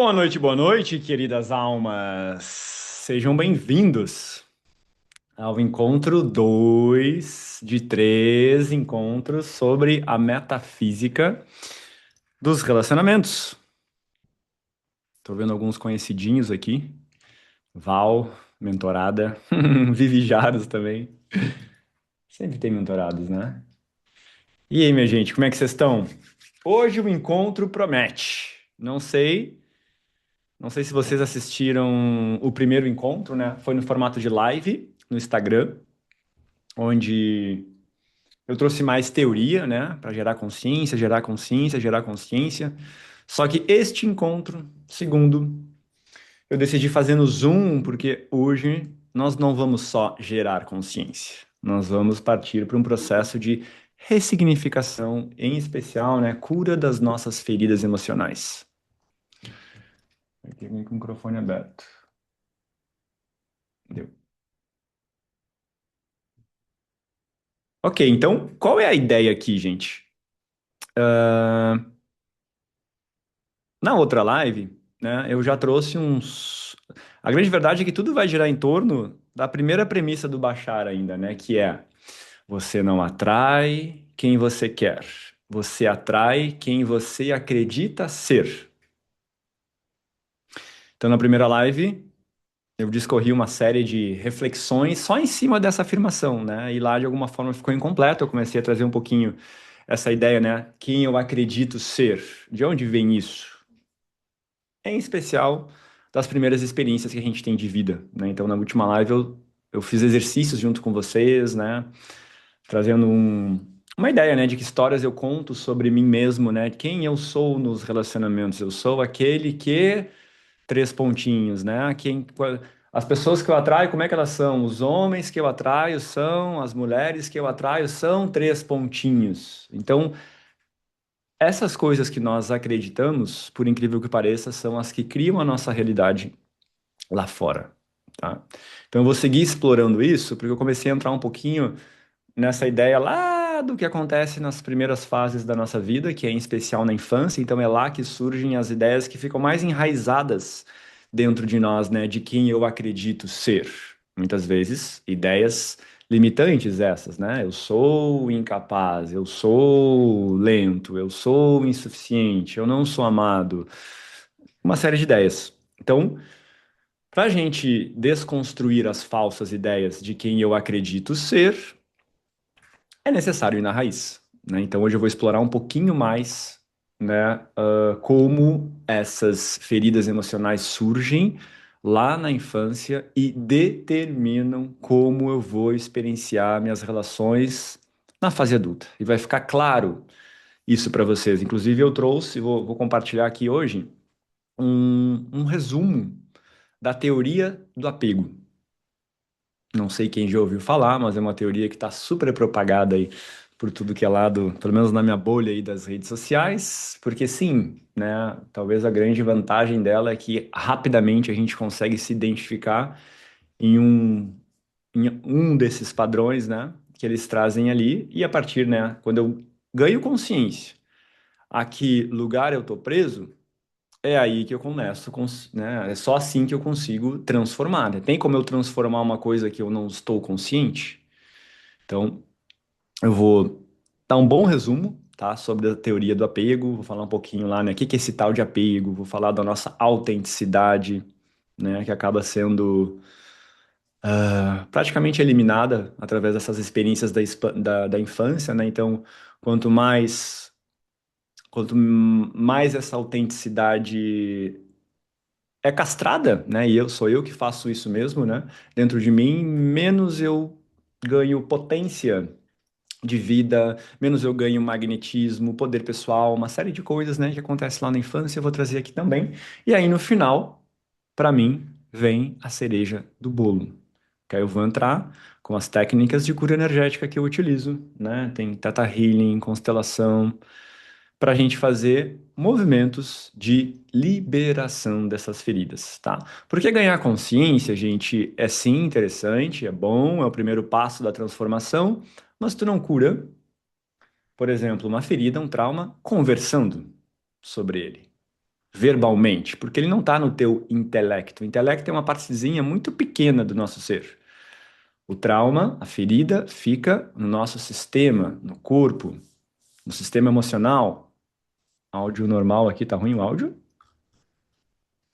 Boa noite, queridas almas. Sejam bem-vindos ao encontro 2 de 3 encontros sobre a metafísica dos relacionamentos. Tô vendo alguns conhecidinhos aqui. Val, mentorada, Vivi Jaros também. Sempre tem mentorados, né? E aí, minha gente, como é que vocês estão? Hoje o encontro promete. Não sei se vocês assistiram o primeiro encontro, né? Foi no formato de live no Instagram, onde eu trouxe mais teoria, né? Para gerar consciência, gerar consciência, gerar consciência. Só que este encontro, segundo, eu decidi fazer no Zoom, porque hoje nós não vamos só gerar consciência, nós vamos partir para um processo de ressignificação, em especial, né? Cura das nossas feridas emocionais. Aqui vem com o microfone aberto. Deu. Ok, então qual é a ideia aqui, gente? Na outra live, né, eu já trouxe uns. A grande verdade é que tudo vai girar em torno da primeira premissa do Bashar ainda, né? Que é você não atrai quem você quer. Você atrai quem você acredita ser. Então, na primeira live, eu discorri uma série de reflexões só em cima dessa afirmação, né? E lá, de alguma forma, ficou incompleto. Eu comecei a trazer um pouquinho essa ideia, né? Quem eu acredito ser. De onde vem isso? Em especial das primeiras experiências que a gente tem de vida, né? Então, na última live eu fiz exercícios junto com vocês, né? Trazendo uma ideia, né, de que histórias eu conto sobre mim mesmo, né? Quem eu sou nos relacionamentos. Eu sou aquele que... Três pontinhos, né? As pessoas que eu atraio, como é que elas são? Os homens que eu atraio são, as mulheres que eu atraio são três pontinhos. Então, essas coisas que nós acreditamos, por incrível que pareça, são as que criam a nossa realidade lá fora, tá? Então eu vou seguir explorando isso, porque eu comecei a entrar um pouquinho nessa ideia lá do que acontece nas primeiras fases da nossa vida, que é em especial na infância, então é lá que surgem as ideias que ficam mais enraizadas dentro de nós, né, de quem eu acredito ser. Muitas vezes, ideias limitantes essas, né? Eu sou incapaz, eu sou lento, eu sou insuficiente, eu não sou amado. Uma série de ideias. Então, para a gente desconstruir as falsas ideias de quem eu acredito ser, é necessário ir na raiz, né? Então hoje eu vou explorar um pouquinho mais, né, como essas feridas emocionais surgem lá na infância e determinam como eu vou experienciar minhas relações na fase adulta. E vai ficar claro isso para vocês. Inclusive eu trouxe, vou compartilhar aqui hoje um resumo da teoria do apego. Não sei quem já ouviu falar, mas é uma teoria que está super propagada aí por tudo que é lado, pelo menos na minha bolha aí das redes sociais, porque sim, né? Talvez a grande vantagem dela é que rapidamente a gente consegue se identificar em um desses padrões, né? Que eles trazem ali, e a partir, né? Quando eu ganho consciência a que lugar eu tô preso, é aí que eu começo, né? É só assim que eu consigo transformar, né? Tem como eu transformar uma coisa que eu não estou consciente? Então, eu vou dar um bom resumo, tá? Sobre a teoria do apego, vou falar um pouquinho lá, né? O que que é esse tal de apego? Vou falar da nossa autenticidade, né? Que acaba sendo praticamente eliminada através dessas experiências da infância, né? Então, quanto mais, quanto mais essa autenticidade é castrada, né? E sou eu que faço isso mesmo, né? Dentro de mim, menos eu ganho potência de vida, menos eu ganho magnetismo, poder pessoal, uma série de coisas, né, que acontece lá na infância, eu vou trazer aqui também. E aí no final, para mim, vem a cereja do bolo. Que aí eu vou entrar com as técnicas de cura energética que eu utilizo, né? Tem Theta Healing, constelação, para a gente fazer movimentos de liberação dessas feridas, tá? Porque ganhar consciência, gente, é sim interessante, é bom, é o primeiro passo da transformação, mas tu não cura, por exemplo, uma ferida, um trauma, conversando sobre ele. verbalmente, porque ele não está no teu intelecto. O intelecto é uma partezinha muito pequena do nosso ser. O trauma, a ferida, fica no nosso sistema, no corpo, no sistema emocional. Áudio normal aqui, tá ruim o áudio?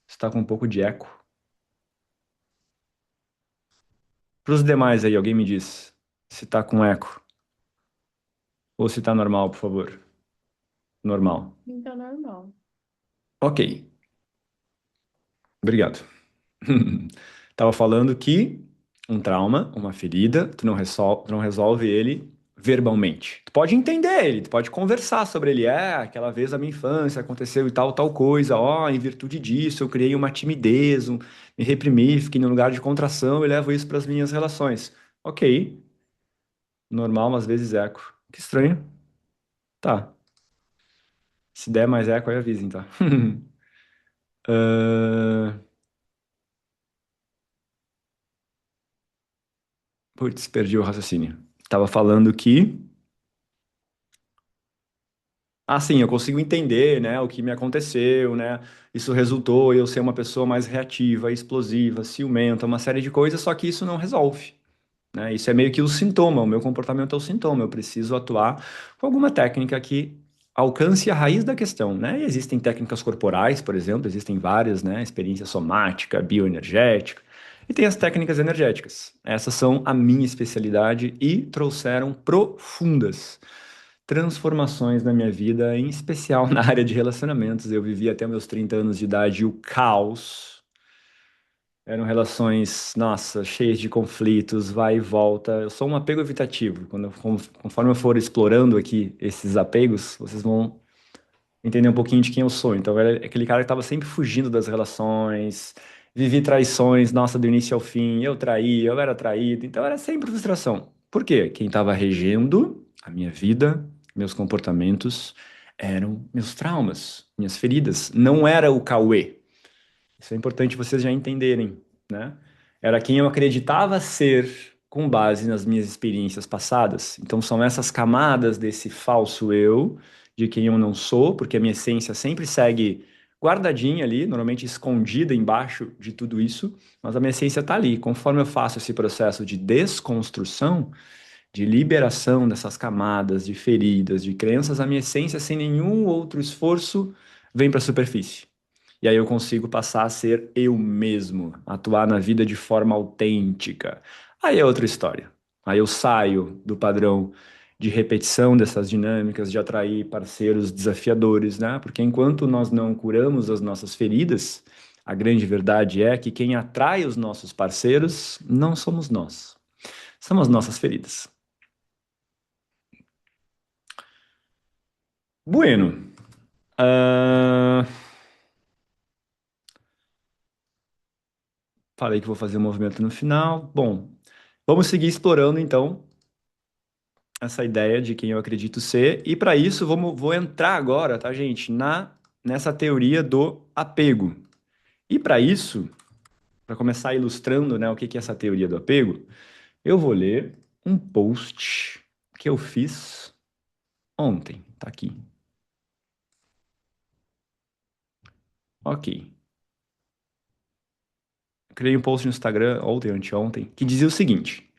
Está com um pouco de eco. Para os demais aí, alguém me diz se tá com eco ou se tá normal, por favor. Normal. Então, normal. Ok, obrigado. Tava falando que um trauma, uma ferida, tu não resolve ele verbalmente. Tu pode entender ele, tu pode conversar sobre ele. É, aquela vez da minha infância aconteceu e tal, tal coisa. Ó, em virtude disso, eu criei uma timidez, me reprimi, fiquei num lugar de contração e levo isso para as minhas relações. Ok, normal, mas às vezes eco. Que estranho. Tá. Se der mais eco, aí avisem, tá? Ahn, Putz, perdi o raciocínio. Tava falando que. Ah, sim, eu consigo entender, né, o que me aconteceu, né? Isso resultou em eu ser uma pessoa mais reativa, explosiva, ciumenta, uma série de coisas, só que isso não resolve, né? Isso é meio que o sintoma, o meu comportamento é o sintoma. Eu preciso atuar com alguma técnica que alcance a raiz da questão, né? E existem técnicas corporais, por exemplo, existem várias, né? Experiência somática, bioenergética, e tem as técnicas energéticas. Essas são a minha especialidade e trouxeram profundas transformações na minha vida, em especial na área de relacionamentos. Eu vivi até meus 30 anos de idade o caos. Eram relações, nossa, cheias de conflitos, vai e volta. Eu sou um apego evitativo. Conforme eu for explorando aqui esses apegos, vocês vão entender um pouquinho de quem eu sou. Então, eu era aquele cara que estava sempre fugindo das relações, vivi traições, nossa, do início ao fim. Eu traí, eu era traído. Então, era sempre frustração. Por quê? Quem estava regendo a minha vida, meus comportamentos, eram meus traumas, minhas feridas. Não era o Cauê. Isso é importante vocês já entenderem, né? Era quem eu acreditava ser com base nas minhas experiências passadas. Então são essas camadas desse falso eu, de quem eu não sou, porque a minha essência sempre segue guardadinha ali, normalmente escondida embaixo de tudo isso, mas a minha essência está ali. Conforme eu faço esse processo de desconstrução, de liberação dessas camadas, de feridas, de crenças, a minha essência, sem nenhum outro esforço, vem para a superfície. E aí eu consigo passar a ser eu mesmo, atuar na vida de forma autêntica. Aí é outra história. Aí eu saio do padrão de repetição dessas dinâmicas, de atrair parceiros desafiadores, né? Porque enquanto nós não curamos as nossas feridas, a grande verdade é que quem atrai os nossos parceiros não somos nós, são as nossas feridas. Bueno, ah, falei que vou fazer um movimento no final. Bom, vamos seguir explorando então essa ideia de quem eu acredito ser. E para isso, vou entrar agora, tá, gente, nessa teoria do apego. E para isso, para começar ilustrando, né, o que que é essa teoria do apego, eu vou ler um post que eu fiz ontem. Tá aqui. Ok. Eu criei um post no Instagram ontem, anteontem, que dizia o seguinte: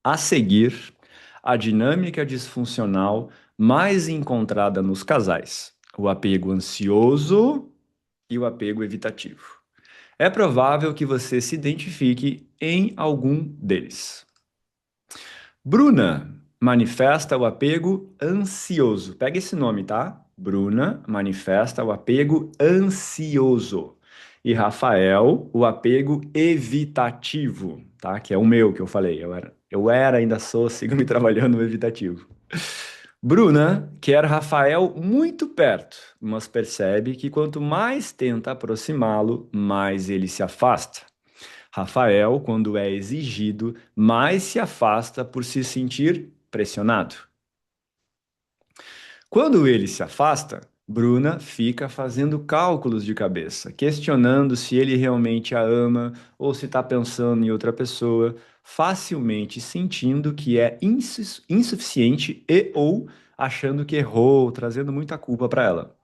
a seguir, a dinâmica disfuncional mais encontrada nos casais. O apego ansioso e o apego evitativo. É provável que você se identifique em algum deles. Bruna manifesta o apego ansioso. Pega esse nome, tá? Bruna manifesta o apego ansioso. E Rafael, o apego evitativo, tá? Que é o meu que eu falei. Ainda sou, sigo me trabalhando no evitativo. Bruna quer Rafael muito perto, mas percebe que quanto mais tenta aproximá-lo, mais ele se afasta. Rafael, quando é exigido, mais se afasta por se sentir pressionado. Quando ele se afasta, Bruna fica fazendo cálculos de cabeça, questionando se ele realmente a ama ou se está pensando em outra pessoa, facilmente sentindo que é insuficiente e ou achando que errou, trazendo muita culpa para ela.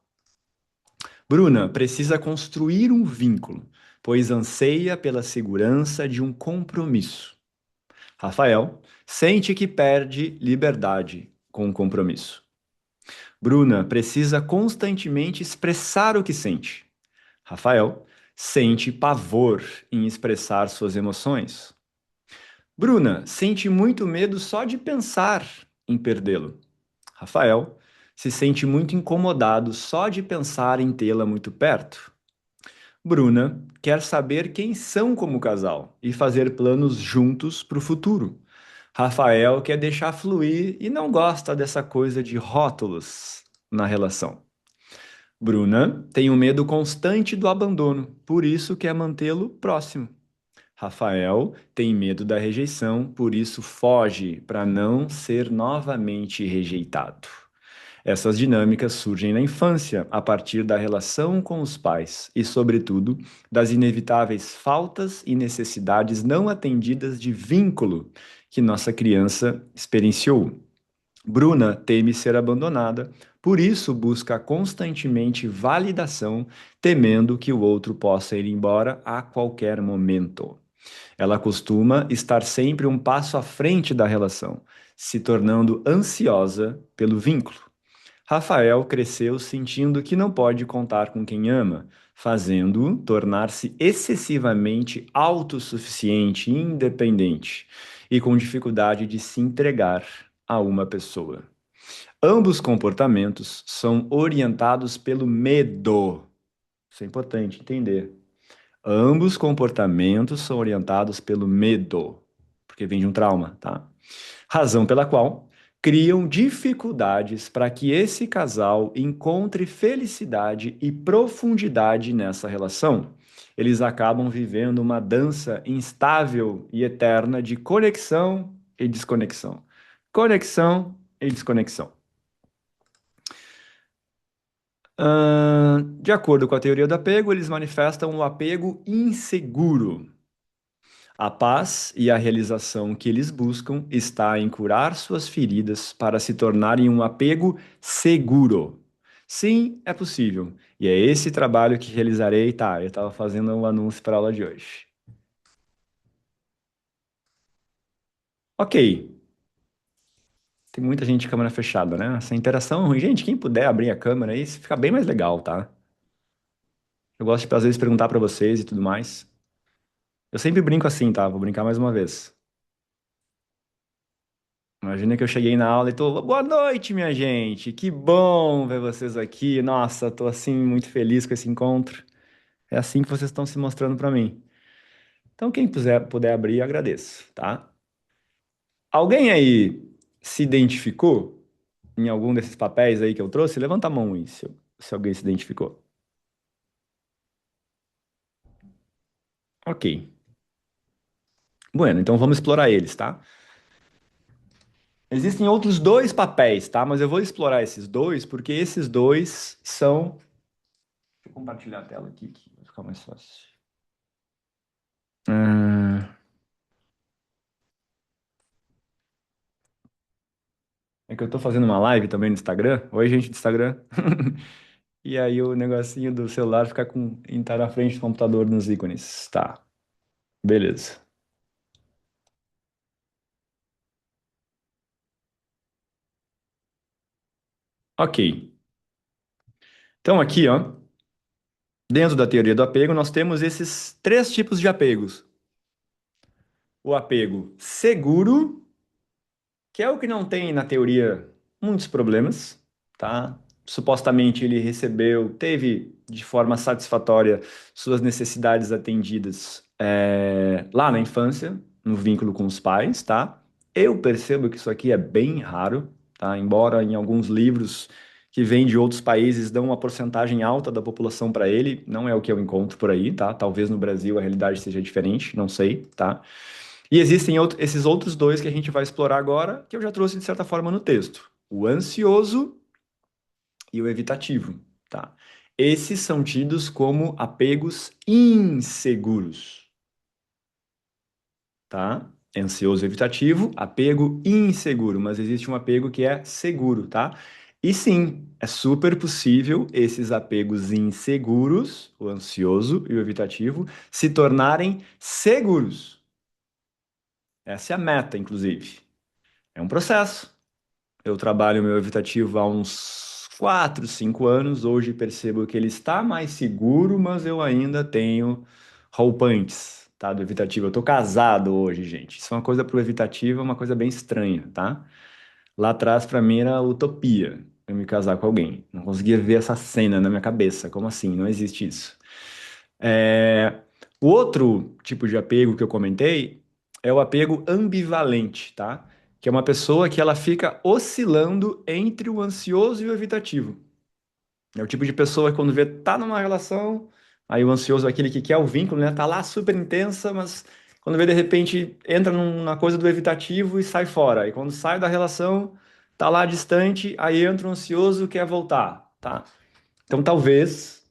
Bruna precisa construir um vínculo, pois anseia pela segurança de um compromisso. Rafael sente que perde liberdade com o compromisso. Bruna precisa constantemente expressar o que sente. Rafael sente pavor em expressar suas emoções. Bruna sente muito medo só de pensar em perdê-lo. Rafael se sente muito incomodado só de pensar em tê-la muito perto. Bruna quer saber quem são como casal e fazer planos juntos para o futuro. Rafael quer deixar fluir e não gosta dessa coisa de rótulos na relação. Bruna tem um medo constante do abandono, por isso quer mantê-lo próximo. Rafael tem medo da rejeição, por isso foge para não ser novamente rejeitado. Essas dinâmicas surgem na infância, a partir da relação com os pais e, sobretudo, das inevitáveis faltas e necessidades não atendidas de vínculo que nossa criança experienciou. Bruna teme ser abandonada, por isso busca constantemente validação, temendo que o outro possa ir embora a qualquer momento. Ela costuma estar sempre um passo à frente da relação, se tornando ansiosa pelo vínculo. Rafael cresceu sentindo que não pode contar com quem ama, fazendo-o tornar-se excessivamente autossuficiente e independente, e com dificuldade de se entregar a uma pessoa. Ambos comportamentos são orientados pelo medo. Isso é importante entender. Ambos comportamentos são orientados pelo medo, porque vem de um trauma, tá? Razão pela qual criam dificuldades para que esse casal encontre felicidade e profundidade nessa relação. Eles acabam vivendo uma dança instável e eterna de conexão e desconexão. Conexão e desconexão. De acordo com a teoria do apego, eles manifestam um apego inseguro. A paz e a realização que eles buscam está em curar suas feridas para se tornarem um apego seguro. Sim, é possível. E é esse trabalho que realizarei. Tá, eu estava fazendo um anúncio para a aula de hoje. Ok, tem muita gente de câmera fechada, né? Essa interação é ruim. Gente, quem puder abrir a câmera aí, fica bem mais legal, tá? Eu gosto de, às vezes, perguntar para vocês e tudo mais. Eu sempre brinco assim, tá? Vou brincar mais uma vez. Imagina que eu cheguei na aula e tô, boa noite, minha gente. Que bom ver vocês aqui. Nossa, tô assim muito feliz com esse encontro. É assim que vocês estão se mostrando para mim. Então, quem puder abrir, agradeço, tá? Alguém aí se identificou em algum desses papéis aí que eu trouxe? Levanta a mão aí, se alguém se identificou. Ok. Bueno, então vamos explorar eles, tá? Existem outros dois papéis, tá? Mas eu vou explorar esses dois porque esses dois são. Deixa eu compartilhar a tela aqui, que vai ficar mais fácil. Hum, É que eu tô fazendo uma live também no Instagram. Oi, gente do Instagram. E aí o negocinho do celular fica com estar na frente do computador nos ícones. Tá, beleza. Ok. Então aqui, ó, dentro da teoria do apego, nós temos esses três tipos de apegos. O apego seguro, que é o que não tem, na teoria, muitos problemas, tá? Supostamente ele recebeu, teve de forma satisfatória suas necessidades atendidas lá na infância, no vínculo com os pais, tá? Eu percebo que isso aqui é bem raro, tá? Embora em alguns livros que vêm de outros países dão uma porcentagem alta da população para ele, não é o que eu encontro por aí, tá? Talvez no Brasil a realidade seja diferente, não sei, tá? E existem esses outros dois que a gente vai explorar agora, que eu já trouxe de certa forma no texto: o ansioso e o evitativo, tá? Esses são tidos como apegos inseguros, tá? Ansioso e evitativo, apego inseguro, mas existe um apego que é seguro, tá? E sim, é super possível esses apegos inseguros, o ansioso e o evitativo, se tornarem seguros. Essa é a meta, inclusive. É um processo. Eu trabalho meu evitativo há uns 4, 5 anos. Hoje percebo que ele está mais seguro, mas eu ainda tenho roupantes, tá? Do evitativo. Eu tô casado hoje, gente. Isso é uma coisa pro evitativo, é uma coisa bem estranha, tá? Lá atrás, pra mim, era utopia eu me casar com alguém. Não conseguia ver essa cena na minha cabeça. Como assim? Não existe isso. É, O outro tipo de apego que eu comentei é o apego ambivalente, tá? Que é uma pessoa que ela fica oscilando entre o ansioso e o evitativo. É o tipo de pessoa que quando vê tá numa relação, aí o ansioso é aquele que quer o vínculo, né? Tá lá super intensa, mas quando vê de repente entra na coisa do evitativo e sai fora. E quando sai da relação, tá lá distante, aí entra o ansioso e quer voltar, tá? Então talvez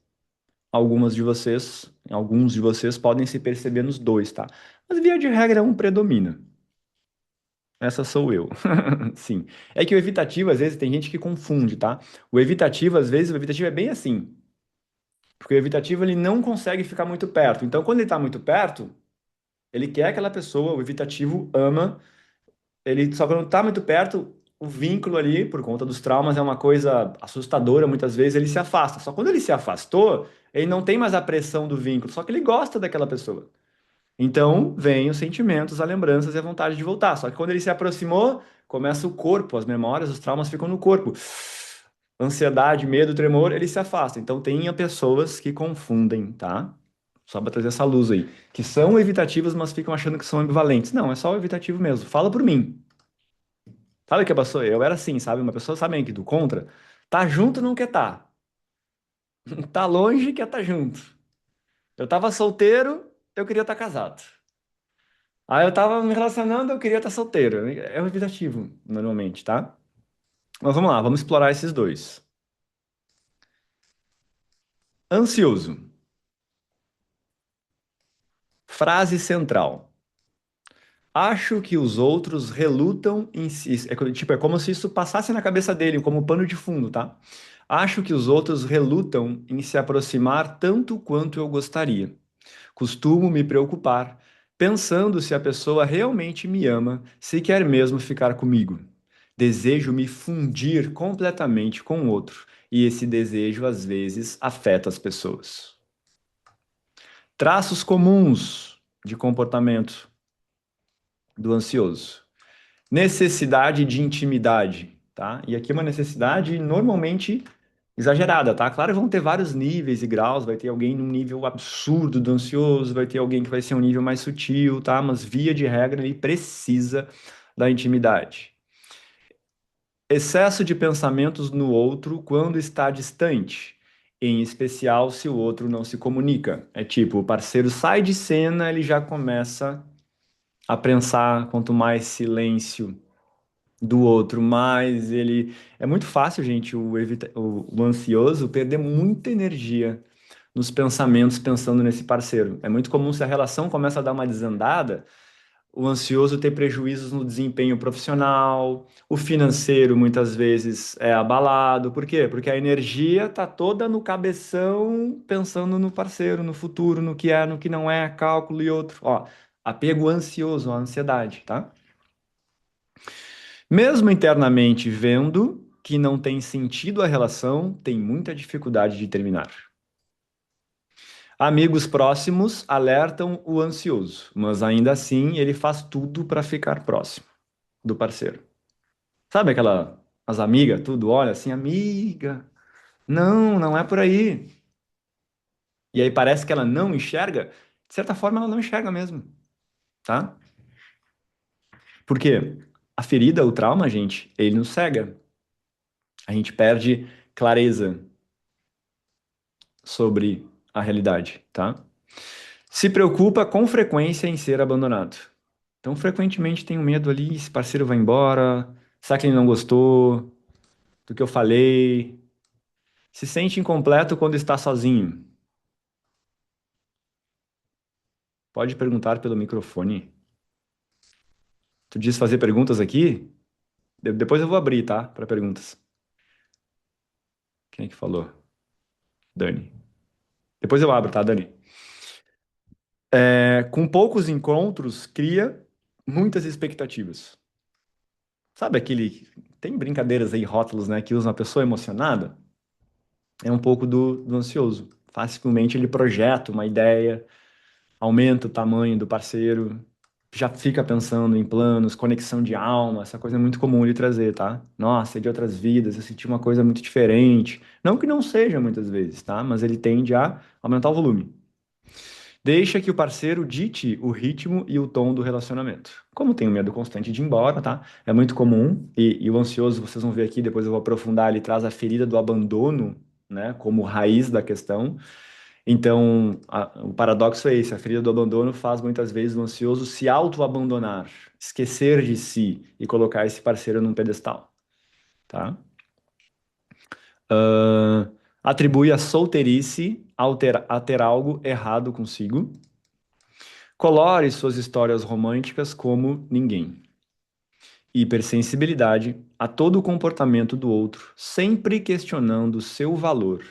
alguns de vocês podem se perceber nos dois, tá? Mas via de regra um predomina. Essa sou eu. Sim. É que o evitativo, às vezes, tem gente que confunde, tá? O evitativo, às vezes, o evitativo é bem assim. Porque o evitativo, ele não consegue ficar muito perto. Então, quando ele tá muito perto, ele quer aquela pessoa, o evitativo ama, ele só quando tá muito perto, o vínculo ali, por conta dos traumas, é uma coisa assustadora, muitas vezes ele se afasta. Só quando ele se afastou, ele não tem mais a pressão do vínculo, só que ele gosta daquela pessoa. Então, vem os sentimentos, as lembranças e a vontade de voltar. Só que quando ele se aproximou, começa o corpo, as memórias, os traumas ficam no corpo. Ansiedade, medo, tremor, ele se afasta. Então, tem pessoas que confundem, tá? Só para trazer essa luz aí. Que são evitativas, mas ficam achando que são ambivalentes. Não, é só o evitativo mesmo. Fala por mim. Sabe o que a pessoa? Eu era assim, sabe? Uma pessoa, sabe que do contra? Tá junto, não quer tá. Tá longe, quer tá junto. Eu tava solteiro, eu queria estar casado. Aí eu tava me relacionando, eu queria estar solteiro. É o evitativo, normalmente, tá? Mas vamos lá, vamos explorar esses dois. Ansioso. Frase central. Acho que os outros relutam em si. Tipo, é como se isso passasse na cabeça dele, como pano de fundo, tá? Acho que os outros relutam em se aproximar tanto quanto eu gostaria. Costumo me preocupar, pensando se a pessoa realmente me ama, se quer mesmo ficar comigo. Desejo me fundir completamente com o outro, e esse desejo às vezes afeta as pessoas. Traços comuns de comportamento do ansioso. Necessidade de intimidade, tá? E aqui é uma necessidade normalmente exagerada, tá? Claro, vão ter vários níveis e graus, vai ter alguém num nível absurdo do ansioso, vai ter alguém que vai ser um nível mais sutil, tá? Mas via de regra ele precisa da intimidade. Excesso de pensamentos no outro quando está distante, em especial se o outro não se comunica. É tipo, o parceiro sai de cena, ele já começa a pensar, quanto mais silêncio do outro, mais ele. É muito fácil, gente, o ansioso perder muita energia nos pensamentos pensando nesse parceiro. É muito comum se a relação começa a dar uma desandada, o ansioso ter prejuízos no desempenho profissional, o financeiro muitas vezes é abalado. Por quê? Porque a energia tá toda no cabeção, pensando no parceiro, no futuro, no que é, no que não é, cálculo e outro. Ó, apego ansioso, a ansiedade, tá? Mesmo internamente vendo que não tem sentido a relação, tem muita dificuldade de terminar. Amigos próximos alertam o ansioso, mas ainda assim ele faz tudo para ficar próximo do parceiro. Sabe as amigas, tudo, olha assim, amiga, não, não é por aí. E aí parece que ela não enxerga, de certa forma ela não enxerga mesmo, tá? Por quê? A ferida, o trauma, gente, ele nos cega. A gente perde clareza sobre a realidade, tá? Se preocupa com frequência em ser abandonado. Então, frequentemente tenho medo ali, esse parceiro vai embora, será que ele não gostou do que eu falei? Se sente incompleto quando está sozinho. Pode perguntar pelo microfone. Tu diz fazer perguntas aqui? Depois eu vou abrir, tá? Para perguntas. Quem é que falou? Dani. Depois eu abro, tá, Dani? Com poucos encontros, cria muitas expectativas. Sabe aquele. Tem brincadeiras aí, rótulos, né, que usa uma pessoa emocionada? É um pouco do ansioso. Facilmente ele projeta uma ideia, aumenta o tamanho do parceiro, já fica pensando em planos, conexão de alma, essa coisa é muito comum ele trazer, tá? Nossa, é de outras vidas, eu senti uma coisa muito diferente. Não que não seja muitas vezes, tá? Mas ele tende a aumentar o volume. Deixa que o parceiro dite o ritmo e o tom do relacionamento. Como tem o medo constante de ir embora, tá? É muito comum, e o ansioso, vocês vão ver aqui, depois eu vou aprofundar, ele traz a ferida do abandono, né, como raiz da questão. Então, o paradoxo é esse: a ferida do abandono faz muitas vezes o ansioso se auto-abandonar, esquecer de si e colocar esse parceiro num pedestal, tá? Ahn, Atribui a solteirice a ter algo errado consigo. Colore suas histórias românticas como ninguém. Hipersensibilidade a todo o comportamento do outro, sempre questionando seu valor.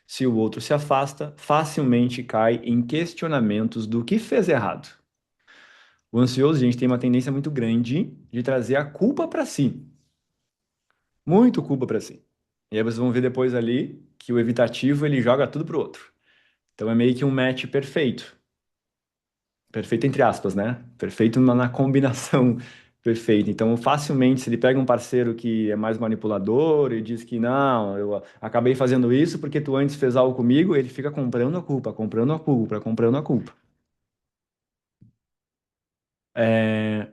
Se o outro se afasta, facilmente cai em questionamentos do que fez errado. O ansioso, gente, tem uma tendência muito grande de trazer a culpa para si. Muito culpa para si. E aí vocês vão ver depois ali que o evitativo ele joga tudo pro outro. Então é meio que um match perfeito. Perfeito entre aspas, né? Perfeito na combinação perfeita. Então, facilmente, se ele pega um parceiro que é mais manipulador e diz que não, eu acabei fazendo isso porque tu antes fez algo comigo, ele fica comprando a culpa, comprando a culpa, comprando a culpa. É,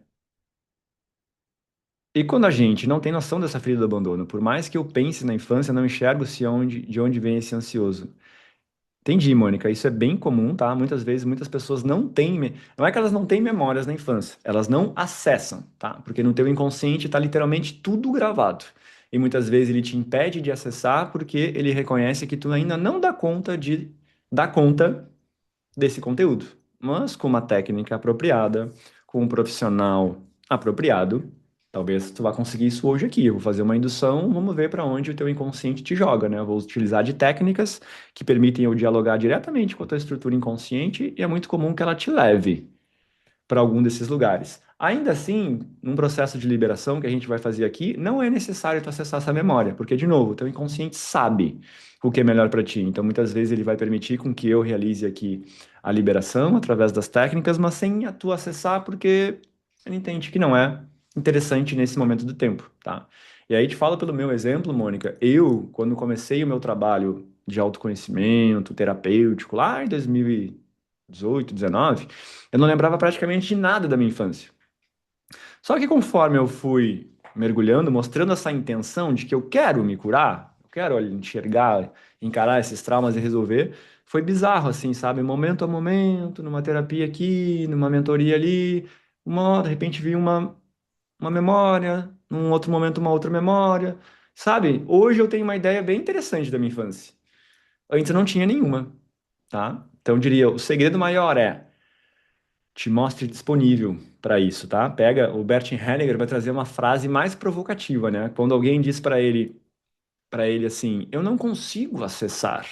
E quando a gente não tem noção dessa ferida do abandono, por mais que eu pense na infância, não enxergo de onde vem esse ansioso. Entendi, Mônica. Isso é bem comum, tá? Muitas vezes, muitas pessoas não têm. Não é que elas não têm memórias na infância, elas não acessam, tá? Porque no teu inconsciente está literalmente tudo gravado. E muitas vezes ele te impede de acessar porque ele reconhece que tu ainda não dá conta de dar conta desse conteúdo. Mas com uma técnica apropriada, com um profissional apropriado, talvez tu vá conseguir isso hoje aqui. Eu vou fazer uma indução, vamos ver para onde o teu inconsciente te joga, né? Eu vou utilizar de técnicas que permitem eu dialogar diretamente com a tua estrutura inconsciente e é muito comum que ela te leve para algum desses lugares. Ainda assim, num processo de liberação que a gente vai fazer aqui, não é necessário tu acessar essa memória, porque, de novo, o teu inconsciente sabe o que é melhor para ti. Então, muitas vezes ele vai permitir com que eu realize aqui a liberação através das técnicas, mas sem a tu acessar, porque ele entende que não é interessante nesse momento do tempo, tá? E aí te falo pelo meu exemplo, Mônica. Eu, quando comecei o meu trabalho de autoconhecimento terapêutico lá em 2018, 19, eu não lembrava praticamente de nada da minha infância. Só que conforme eu fui mergulhando, mostrando essa intenção de que eu quero me curar, eu quero olha, enxergar, encarar esses traumas e resolver, foi bizarro, assim, sabe? Momento a momento, numa terapia aqui, numa mentoria ali, de repente vi uma memória, num outro momento uma outra memória, sabe? Hoje eu tenho uma ideia bem interessante da minha infância. Antes eu não tinha nenhuma, tá? Então eu diria, o segredo maior é te mostre disponível para isso, tá? Pega, o Bert Hellinger vai trazer uma frase mais provocativa, né? Quando alguém diz para ele assim, eu não consigo acessar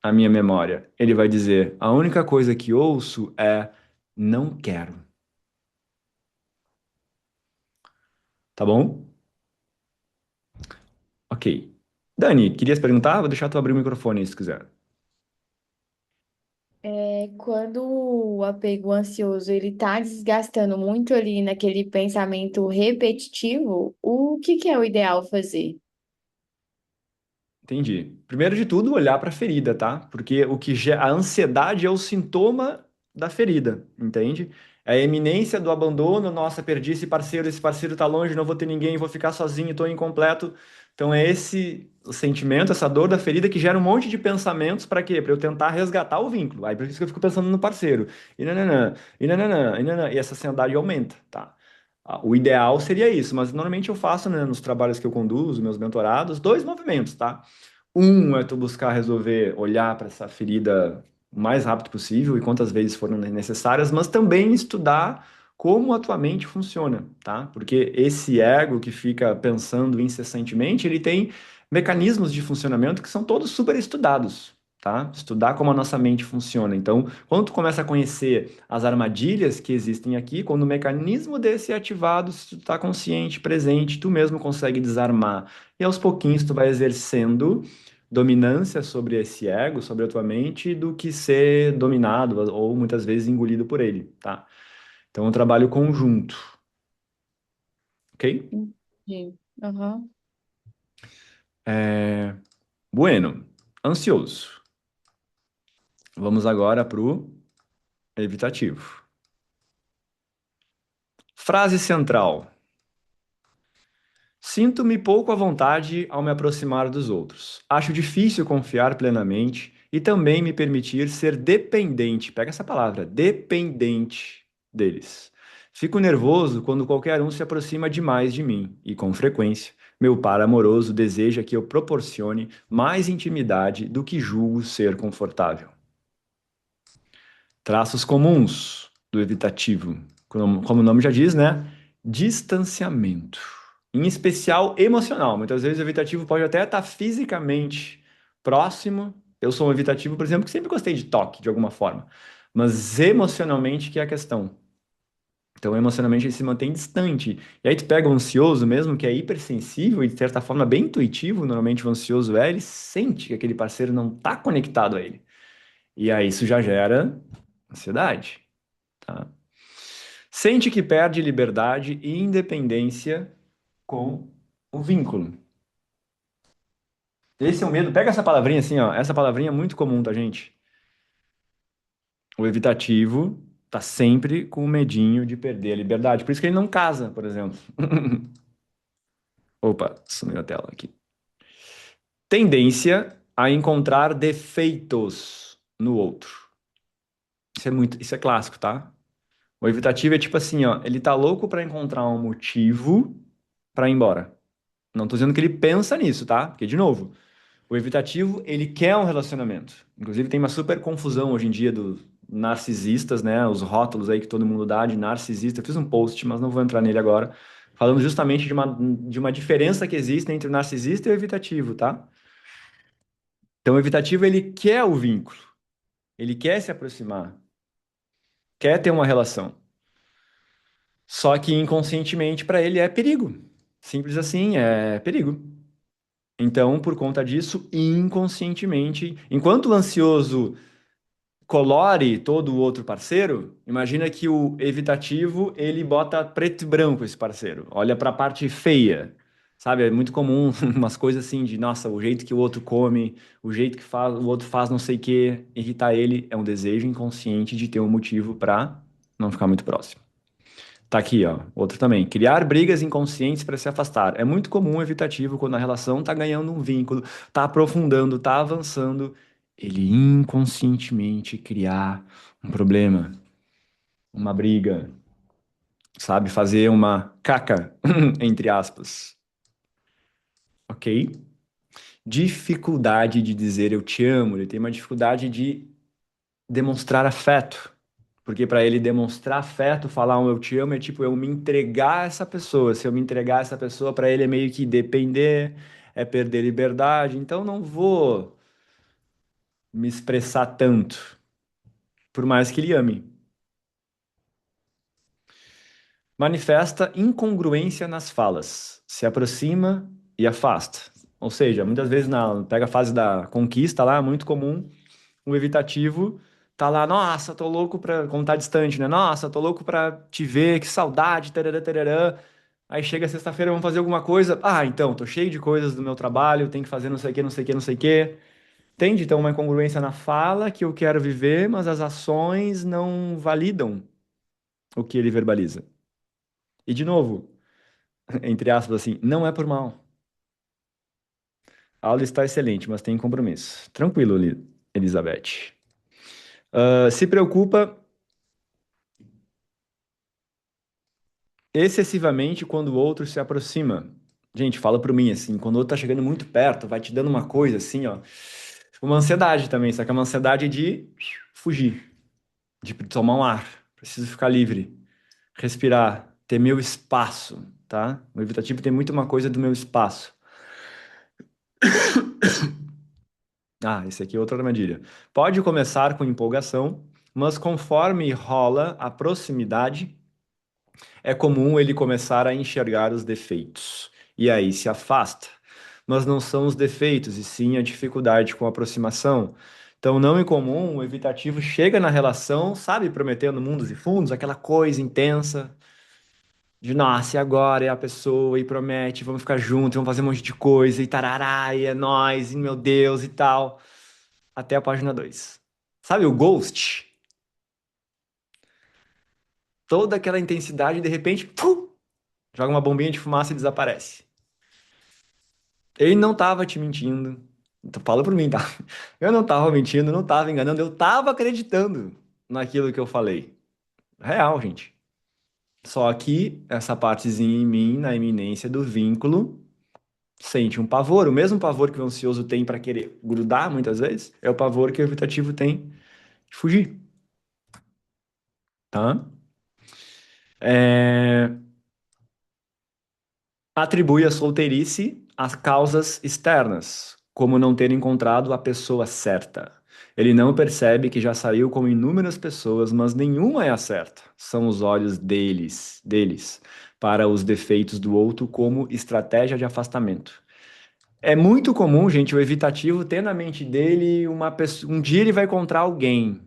a minha memória, ele vai dizer, a única coisa que ouço é não quero, tá bom? Ok. Dani, querias perguntar? Vou deixar tu abrir o microfone aí, se quiser. Quando o apego ansioso ele tá desgastando muito ali naquele pensamento repetitivo, o que que é o ideal fazer? Entendi. Primeiro de tudo, olhar para a ferida, tá? Porque a ansiedade é o sintoma da ferida, entende? É a eminência do abandono, nossa, perdi esse parceiro tá longe, não vou ter ninguém, vou ficar sozinho, tô incompleto. Então é esse o sentimento, essa dor da ferida que gera um monte de pensamentos para quê? Para eu tentar resgatar o vínculo. Aí por isso que eu fico pensando no parceiro. E nananã, e nananã, e nananã, e essa ansiedade aumenta, tá? O ideal seria isso, mas normalmente eu faço, né, nos trabalhos que eu conduzo, meus mentorados, dois movimentos, tá? Um é tu buscar resolver, olhar para essa ferida o mais rápido possível e quantas vezes foram necessárias, mas também estudar como a tua mente funciona, tá? Porque esse ego que fica pensando incessantemente, ele tem mecanismos de funcionamento que são todos super estudados, tá? Estudar como a nossa mente funciona. Então, quando tu começa a conhecer as armadilhas que existem aqui, quando o mecanismo desse é ativado, se tu tá consciente, presente, tu mesmo consegue desarmar. E aos pouquinhos tu vai exercendo dominância sobre esse ego, sobre a tua mente, do que ser dominado ou muitas vezes engolido por ele, tá? Então, é um trabalho conjunto, ok? Entendi. Aham. Bueno, ansioso. Vamos agora para o evitativo. Frase central. Sinto-me pouco à vontade ao me aproximar dos outros. Acho difícil confiar plenamente e também me permitir ser dependente. Pega essa palavra, dependente deles. Fico nervoso quando qualquer um se aproxima demais de mim e, com frequência, meu par amoroso deseja que eu proporcione mais intimidade do que julgo ser confortável. Traços comuns do evitativo, como o nome já diz, né? Distanciamento, em especial emocional. Muitas vezes o evitativo pode até estar fisicamente próximo. Eu sou um evitativo, por exemplo, que sempre gostei de toque, de alguma forma, mas emocionalmente que é a questão. Então, emocionalmente ele se mantém distante. E aí tu pega o ansioso mesmo, que é hipersensível e de certa forma bem intuitivo, normalmente o ansioso é, ele sente que aquele parceiro não está conectado a ele. E aí isso já gera ansiedade, tá? Sente que perde liberdade e independência com o vínculo. Esse é o medo. Pega essa palavrinha assim, ó. Essa palavrinha é muito comum, tá, gente? O evitativo tá sempre com o medinho de perder a liberdade. Por isso que ele não casa, por exemplo. Opa, sumiu a tela aqui. Tendência a encontrar defeitos no outro. Isso é clássico, tá? O evitativo é tipo assim, ó, ele tá louco pra encontrar um motivo pra ir embora. Não tô dizendo que ele pensa nisso, tá? Porque, de novo, o evitativo, ele quer um relacionamento. Inclusive, tem uma super confusão hoje em dia dos narcisistas, né? Os rótulos aí que todo mundo dá de narcisista. Eu fiz um post, mas não vou entrar nele agora, falando justamente de uma diferença que existe entre o narcisista e o evitativo, tá? Então, o evitativo, ele quer o vínculo. Ele quer se aproximar. Quer ter uma relação. Só que inconscientemente, para ele, é perigo. Simples assim, é perigo. Então, por conta disso, inconscientemente, enquanto o ansioso colore todo o outro parceiro, imagina que o evitativo, ele bota preto e branco esse parceiro. Olha para a parte feia. Sabe, é muito comum umas coisas assim de, nossa, o jeito que o outro come, o jeito que faz, o outro faz não sei o quê, irritar ele é um desejo inconsciente de ter um motivo para não ficar muito próximo. Tá aqui, ó. Outro também. Criar brigas inconscientes para se afastar. É muito comum o evitativo quando a relação tá ganhando um vínculo, tá aprofundando, tá avançando, ele inconscientemente criar um problema, uma briga, sabe? Fazer uma caca, entre aspas. Ok? Dificuldade de dizer eu te amo. Ele tem uma dificuldade de demonstrar afeto. Porque para ele demonstrar afeto, falar um eu te amo, é tipo eu me entregar a essa pessoa. Se eu me entregar a essa pessoa, para ele é meio que depender, é perder liberdade. Então não vou me expressar tanto, por mais que ele ame. Manifesta incongruência nas falas, se aproxima e afasta. Ou seja, muitas vezes pega a fase da conquista lá, muito comum, o evitativo tá lá, nossa, tô louco pra, como tá distante, né? Nossa, tô louco pra te ver, que saudade, tarará, tarará. Aí chega sexta-feira, vamos fazer alguma coisa. Ah, então, tô cheio de coisas do meu trabalho, tenho que fazer não sei o que, não sei o que, não sei o que. Entende? Então, uma incongruência na fala que eu quero viver, mas as ações não validam o que ele verbaliza. E, de novo, entre aspas, assim, não é por mal. A aula está excelente, mas tem compromisso. Tranquilo, Elizabeth. Se preocupa excessivamente quando o outro se aproxima. Gente, fala por mim, assim, quando o outro tá chegando muito perto, vai te dando uma coisa assim, ó. Uma ansiedade também, só que é uma ansiedade de fugir, de tomar um ar. Preciso ficar livre, respirar, ter meu espaço, tá? O evitativo tem muito uma coisa do meu espaço. Ah, esse aqui é outra armadilha. Pode começar com empolgação, mas conforme rola a proximidade, é comum ele começar a enxergar os defeitos. E aí se afasta. Mas não são os defeitos, e sim a dificuldade com a aproximação. Então, não incomum, o evitativo chega na relação, sabe, prometendo mundos e fundos, aquela coisa intensa, de nossa, e agora é a pessoa, e promete, vamos ficar juntos, vamos fazer um monte de coisa, e tarará, e é nóis, e meu Deus, e tal. Até a página 2. Sabe o Ghost? Toda aquela intensidade, de repente, pum, joga uma bombinha de fumaça e desaparece. Ele não tava te mentindo. Então, fala por mim, tá? Eu não tava mentindo, não tava enganando, eu tava acreditando naquilo que eu falei. Real, gente. Só que essa partezinha em mim, na iminência do vínculo, sente um pavor. O mesmo pavor que o ansioso tem para querer grudar, muitas vezes, é o pavor que o evitativo tem de fugir, tá? É, atribui a solteirice às causas externas, como não ter encontrado a pessoa certa. Ele não percebe que já saiu com inúmeras pessoas, mas nenhuma é a certa. São os olhos deles, para os defeitos do outro como estratégia de afastamento. É muito comum, gente, o evitativo ter na mente dele uma pessoa, um dia ele vai encontrar alguém,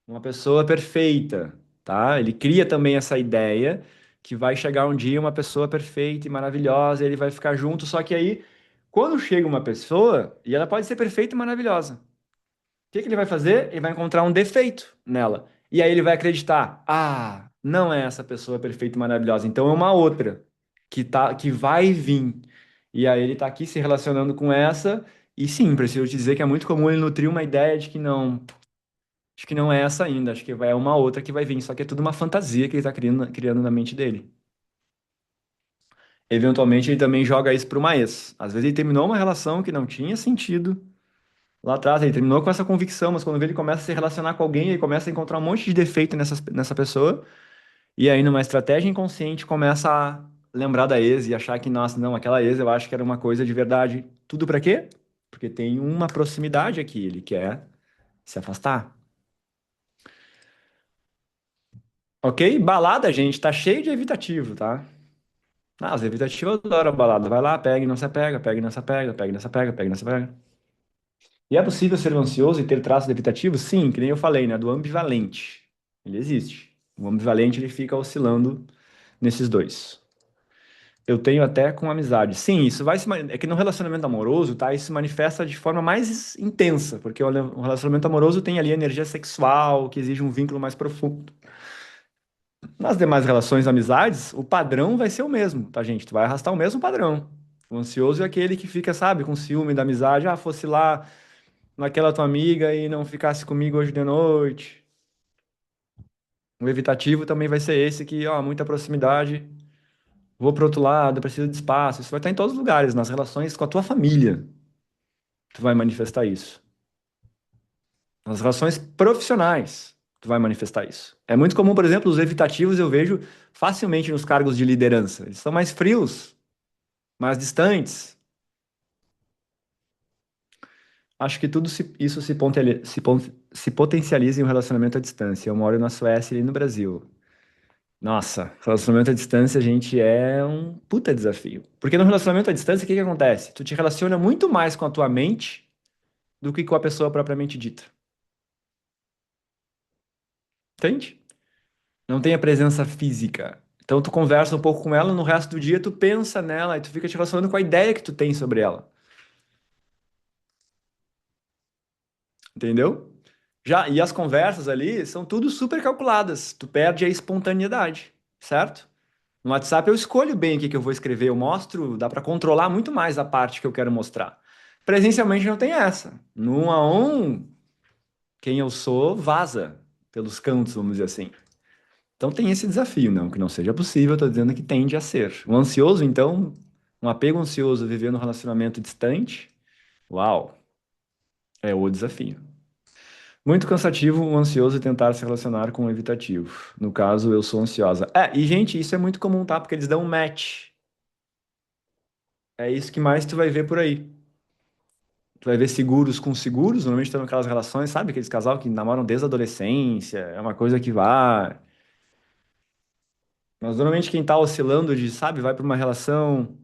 uma pessoa perfeita, tá? Ele cria também essa ideia que vai chegar um dia uma pessoa perfeita e maravilhosa, e ele vai ficar junto, só que aí, quando chega uma pessoa, e ela pode ser perfeita e maravilhosa, o que que ele vai fazer? Ele vai encontrar um defeito nela. E aí ele vai acreditar: "Ah, não é essa pessoa perfeita e maravilhosa, então é uma outra que vai vir". E aí ele tá aqui se relacionando com essa, e sim, preciso te dizer que é muito comum ele nutrir uma ideia de que não, acho que não é essa ainda, acho que é uma outra que vai vir, só que é tudo uma fantasia que ele tá criando na mente dele. Eventualmente ele também joga isso para uma ex. Às vezes ele terminou uma relação que não tinha sentido lá atrás, ele terminou com essa convicção, mas quando vê ele começa a se relacionar com alguém, ele começa a encontrar um monte de defeito nessa pessoa, e aí numa estratégia inconsciente começa a lembrar da ex e achar que, nossa, não, aquela ex eu acho que era uma coisa de verdade. Tudo para quê? Porque tem uma proximidade aqui, ele quer se afastar. Ok? Balada, gente, tá cheio de evitativo, tá? Ah, os evitativos adoram a balada. Vai lá, pega e não se apega, pega e não se apega, pega e não se apega, pega e não se apega. E é possível ser ansioso e ter traços evitativos? Sim, que nem eu falei, né? Do ambivalente. Ele existe. O ambivalente, ele fica oscilando nesses dois. Eu tenho até com amizade. Sim, isso vai se... É que no relacionamento amoroso, tá? Isso se manifesta de forma mais intensa, porque o relacionamento amoroso tem ali energia sexual, que exige um vínculo mais profundo. Nas demais relações, amizades, o padrão vai ser o mesmo, tá, gente? Tu vai arrastar o mesmo padrão. O ansioso é aquele que fica, sabe, com ciúme da amizade. Ah, fosse lá naquela tua amiga e não ficasse comigo hoje de noite. O evitativo também vai ser esse que, ó, muita proximidade, vou pro outro lado, preciso de espaço. Isso vai estar em todos os lugares, nas relações com a tua família. Tu vai manifestar isso. Nas relações profissionais, tu vai manifestar isso. É muito comum, por exemplo, os evitativos eu vejo facilmente nos cargos de liderança. Eles são mais frios, mais distantes. Acho que isso se potencializa em um relacionamento à distância. Eu moro na Suécia e no Brasil. Nossa, relacionamento à distância, gente, é um puta desafio. Porque no relacionamento à distância, o que que acontece? Tu te relaciona muito mais com a tua mente do que com a pessoa propriamente dita. Entende? Não tem a presença física. Então tu conversa um pouco com ela, no resto do dia tu pensa nela e tu fica te relacionando com a ideia que tu tem sobre ela. Entendeu? Já, e as conversas ali são tudo super calculadas. Tu perde a espontaneidade, certo? No WhatsApp eu escolho bem o que que eu vou escrever, eu mostro, dá para controlar muito mais a parte que eu quero mostrar. Presencialmente não tem essa. No 1 a 1, quem eu sou vaza pelos cantos, vamos dizer assim. Então tem esse desafio, não que não seja possível, eu tô dizendo que tende a ser. O ansioso, então, um apego ansioso, viver num relacionamento distante, uau, é o desafio. Muito cansativo o ansioso tentar se relacionar com o evitativo. No caso, eu sou ansiosa. É, e gente, isso é muito comum, tá? Porque eles dão um match. É isso que mais tu vai ver por aí. Tu vai ver seguros com seguros, normalmente estão naquelas relações, sabe? Aqueles casal que namoram desde a adolescência, é uma coisa que vai. Mas normalmente quem tá oscilando de, sabe, vai para uma relação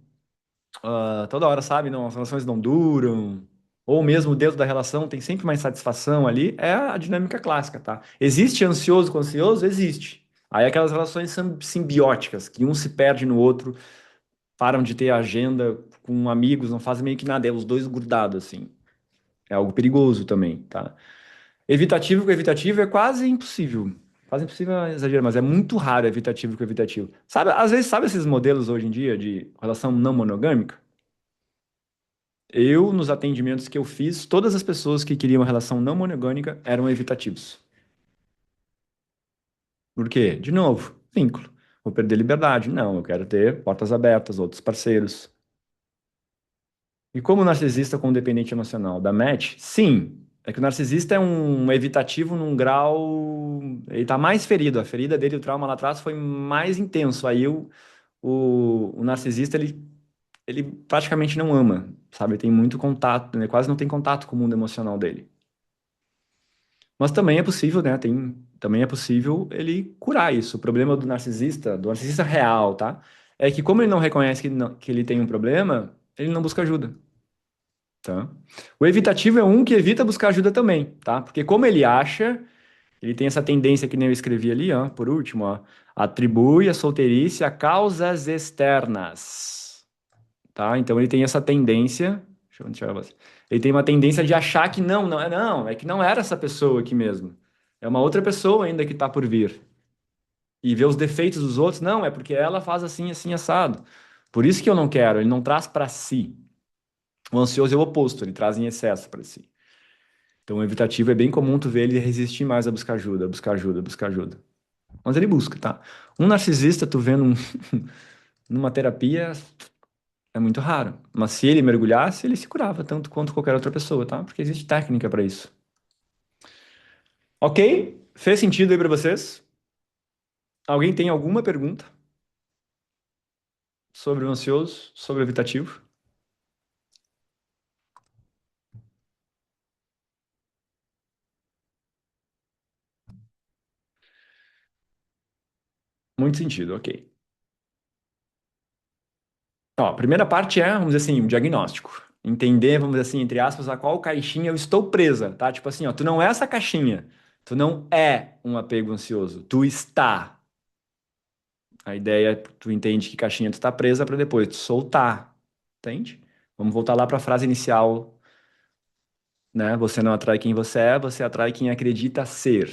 toda hora, sabe? Não, as relações não duram. Ou mesmo dentro da relação tem sempre mais satisfação ali. É a dinâmica clássica, tá? Existe ansioso com ansioso? Existe. Aí aquelas relações são simbióticas, que um se perde no outro, param de ter agenda com amigos, não fazem meio que nada, é os dois grudados, assim. É algo perigoso também, tá? Evitativo com evitativo é quase impossível. Quase impossível é exagero, mas é muito raro evitativo com evitativo. Sabe, às vezes, sabe esses modelos hoje em dia de relação não monogâmica? Eu, nos atendimentos que eu fiz, todas as pessoas que queriam uma relação não monogâmica eram evitativos. Por quê? De novo, vínculo. Vou perder liberdade. Não, eu quero ter portas abertas, outros parceiros. E como narcisista com dependente emocional da match? Sim. É que o narcisista é um evitativo num grau. Ele tá mais ferido. A ferida dele, o trauma lá atrás foi mais intenso. Aí o narcisista, ele praticamente não ama, sabe? Tem muito contato, né? Quase não tem contato com o mundo emocional dele. Mas também é possível, né? Também é possível ele curar isso. O problema do narcisista real, tá? É que como ele não reconhece que ele tem um problema, ele não busca ajuda. Tá? O evitativo é um que evita buscar ajuda também, tá? Porque como ele acha, ele tem essa tendência que nem eu escrevi ali, ó, por último, ó, atribui a solteirice a causas externas, tá? Então ele tem essa tendência, deixa eu tirar você. Ele tem uma tendência de achar que é que não era essa pessoa aqui mesmo. É uma outra pessoa ainda que tá por vir. E ver os defeitos dos outros, não, é porque ela faz assim, assim, assado. Por isso que eu não quero, ele não traz para si. O ansioso é o oposto, ele traz em excesso para si. Então, o evitativo é bem comum tu ver ele resistir mais a buscar ajuda, buscar ajuda, buscar ajuda. Mas ele busca, tá? Um narcisista, tu vendo numa terapia, é muito raro. Mas se ele mergulhasse, ele se curava, tanto quanto qualquer outra pessoa, tá? Porque existe técnica para isso. Ok? Fez sentido aí para vocês? Alguém tem alguma pergunta sobre o ansioso, sobre o evitativo? Muito sentido, ok. Ó, a primeira parte é, vamos dizer assim, o diagnóstico. Entender, vamos dizer assim, entre aspas, a qual caixinha eu estou presa, tá? Tipo assim, ó, tu não é essa caixinha. Tu não é um apego ansioso. Tu está. A ideia é que tu entende que caixinha tu está presa para depois tu soltar. Entende? Vamos voltar lá para a frase inicial, né? Você não atrai quem você atrai quem acredita ser.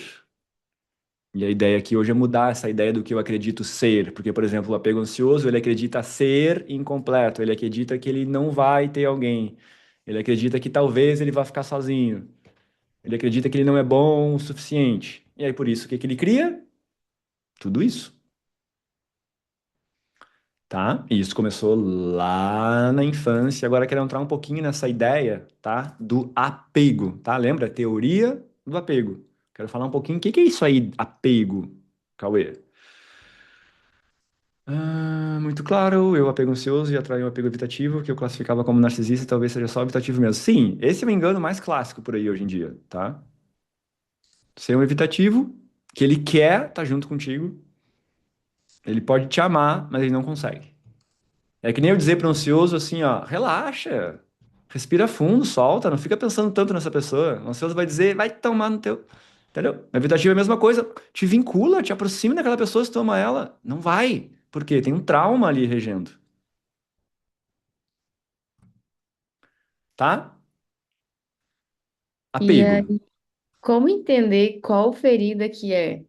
E a ideia aqui hoje é mudar essa ideia do que eu acredito ser, porque, por exemplo, o apego ansioso, ele acredita ser incompleto, ele acredita que ele não vai ter alguém, ele acredita que talvez ele vá ficar sozinho, ele acredita que ele não é bom o suficiente. E aí, por isso, o que que ele cria? Tudo isso, tá? E isso começou lá na infância, agora eu quero entrar um pouquinho nessa ideia, tá? Do apego, tá? Lembra? Teoria do apego. Quero falar um pouquinho, o que que é isso aí, apego, Cauê? Muito claro, eu apego ansioso e atraio um apego evitativo, que eu classificava como narcisista, talvez seja só evitativo mesmo. Sim, esse é o engano mais clássico por aí hoje em dia, tá? Ser um evitativo, que ele quer estar junto contigo, ele pode te amar, mas ele não consegue. É que nem eu dizer para o ansioso assim, ó, relaxa, respira fundo, solta, não fica pensando tanto nessa pessoa. O ansioso vai dizer, vai tomar no teu. Entendeu? O evitativo é a mesma coisa, te vincula, te aproxima daquela pessoa se tu ama ela. Não vai. Por quê? Tem um trauma ali regendo, tá? E Apego. aí, como entender qual ferida que é?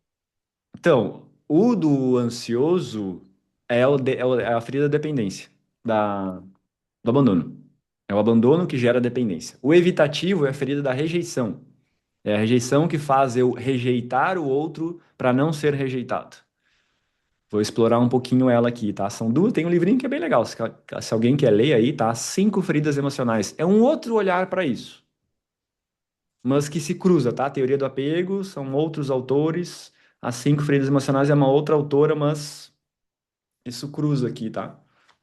Então, o do ansioso é a ferida da dependência, do abandono. É o abandono que gera dependência. O evitativo é a ferida da rejeição. É a rejeição que faz eu rejeitar o outro para não ser rejeitado. Vou explorar um pouquinho ela aqui, tá? São duas, tem um livrinho que é bem legal. Se alguém quer ler aí, tá? Cinco feridas emocionais. É um outro olhar para isso, mas que se cruza, tá? A teoria do apego são outros autores. As cinco feridas emocionais é uma outra autora, mas isso cruza aqui, tá?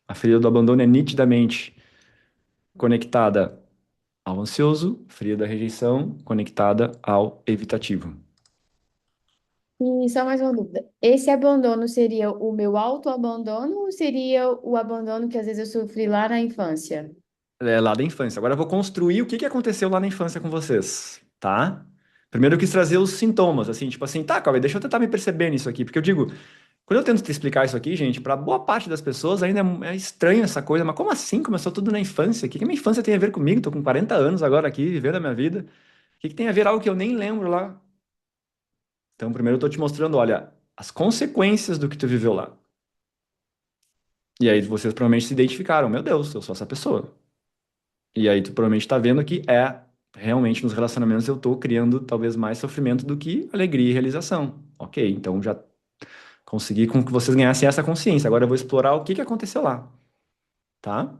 A ferida do abandono é nitidamente conectada. ao ansioso, fria da rejeição, conectada ao evitativo. E só mais uma dúvida. Esse abandono seria o meu autoabandono ou seria o abandono que às vezes eu sofri lá na infância? É lá da infância. Agora eu vou construir o que que aconteceu lá na infância com vocês, tá? Primeiro eu quis trazer os sintomas, assim, tipo assim, tá, Cauê, deixa eu tentar me perceber nisso aqui, porque eu digo, quando eu tento te explicar isso aqui, gente, para boa parte das pessoas ainda é estranho essa coisa, mas como assim? Começou tudo na infância? O que que a minha infância tem a ver comigo? Tô com 40 anos agora aqui, vivendo a minha vida. O que que tem a ver algo que eu nem lembro lá? Então, primeiro eu tô te mostrando, olha, as consequências do que tu viveu lá. E aí vocês provavelmente se identificaram, meu Deus, eu sou essa pessoa. E aí tu provavelmente tá vendo que realmente nos relacionamentos eu tô criando talvez mais sofrimento do que alegria e realização. Ok, então já consegui com que vocês ganhassem essa consciência. Agora eu vou explorar o que que aconteceu lá, tá?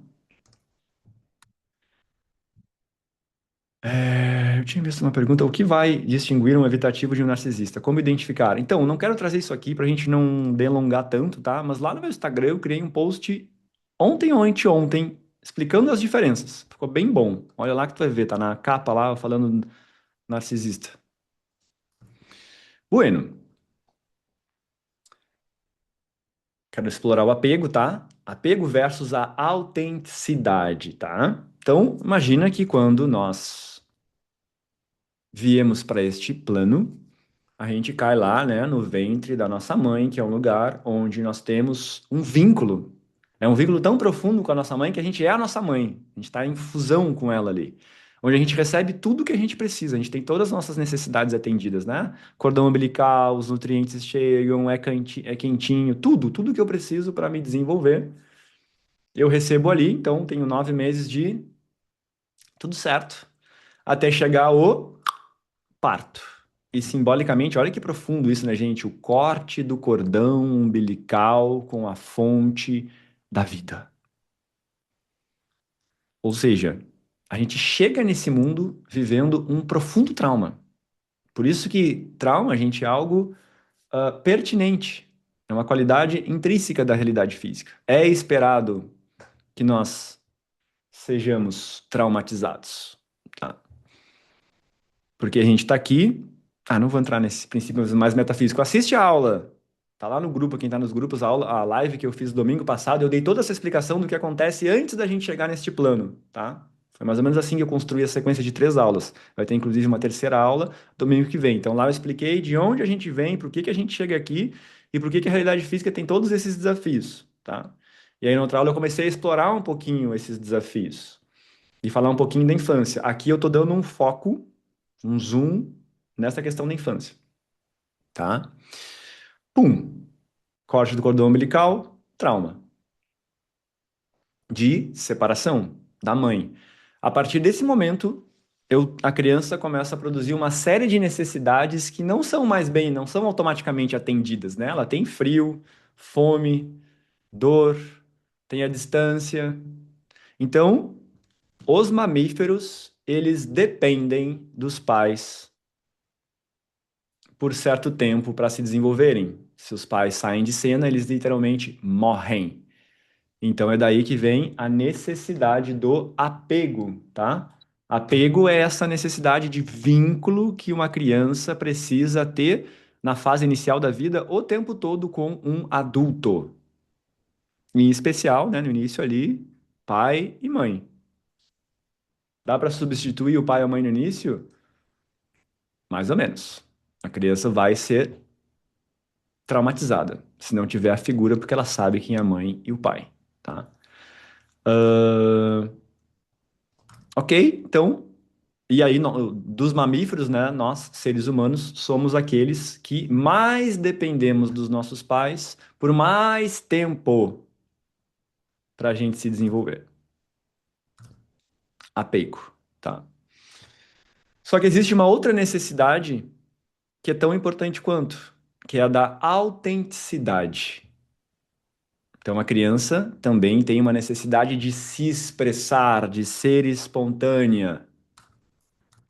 Eu tinha visto uma pergunta: o que vai distinguir um evitativo de um narcisista? Como identificar? Então, não quero trazer isso aqui para a gente não delongar tanto, tá? Mas lá no meu Instagram eu criei um post ontem ou anteontem explicando as diferenças. Ficou bem bom. Olha lá que tu vai ver, tá na capa lá falando narcisista. Bueno, quero explorar o apego, tá? Apego versus a autenticidade, tá? Então, imagina que quando nós viemos para este plano, a gente cai lá, né, no ventre da nossa mãe, que é um lugar onde nós temos um vínculo. É um vínculo tão profundo com a nossa mãe que a gente é a nossa mãe. A gente está em fusão com ela ali. Onde a gente recebe tudo que a gente precisa. A gente tem todas as nossas necessidades atendidas, né? Cordão umbilical, os nutrientes chegam, é quentinho, tudo que eu preciso para me desenvolver. Eu recebo ali, então tenho 9 meses de tudo certo. Até chegar o parto. E simbolicamente, olha que profundo isso, né, gente? O corte do cordão umbilical com a fonte da vida. Ou seja, a gente chega nesse mundo vivendo um profundo trauma. Por isso que trauma, gente, é algo pertinente. É uma qualidade intrínseca da realidade física. É esperado que nós sejamos traumatizados, tá? Porque a gente está aqui. Ah, não vou entrar nesse princípio mais metafísico. Assiste a aula. Tá lá no grupo, quem tá nos grupos, a live que eu fiz domingo passado, eu dei toda essa explicação do que acontece antes da gente chegar neste plano, tá? Foi mais ou menos assim que eu construí a sequência de 3 aulas. Vai ter inclusive uma terceira aula domingo que vem. Então lá eu expliquei de onde a gente vem, por que que a gente chega aqui e por que que a realidade física tem todos esses desafios, tá? E aí na outra aula eu comecei a explorar um pouquinho esses desafios e falar um pouquinho da infância. Aqui eu tô dando um foco, um zoom nessa questão da infância, tá? Pum, corte do cordão umbilical, trauma de separação da mãe. A partir desse momento, a criança começa a produzir uma série de necessidades que não são automaticamente atendidas, né? Ela tem frio, fome, dor, tem a distância. Então, os mamíferos, eles dependem dos pais por certo tempo para se desenvolverem. Se os pais saem de cena, eles literalmente morrem. Então é daí que vem a necessidade do apego, tá? Apego é essa necessidade de vínculo que uma criança precisa ter na fase inicial da vida o tempo todo com um adulto. Em especial, né, no início ali, pai e mãe. Dá para substituir o pai ou a mãe no início? Mais ou menos. A criança vai ser traumatizada, se não tiver a figura, porque ela sabe quem é a mãe e o pai, tá? Ahn, ok, então, e aí dos mamíferos, né, nós, seres humanos, somos aqueles que mais dependemos dos nossos pais por mais tempo para a gente se desenvolver. Apego, tá? Só que existe uma outra necessidade que é tão importante quanto, que é a da autenticidade. Então, a criança também tem uma necessidade de se expressar, de ser espontânea,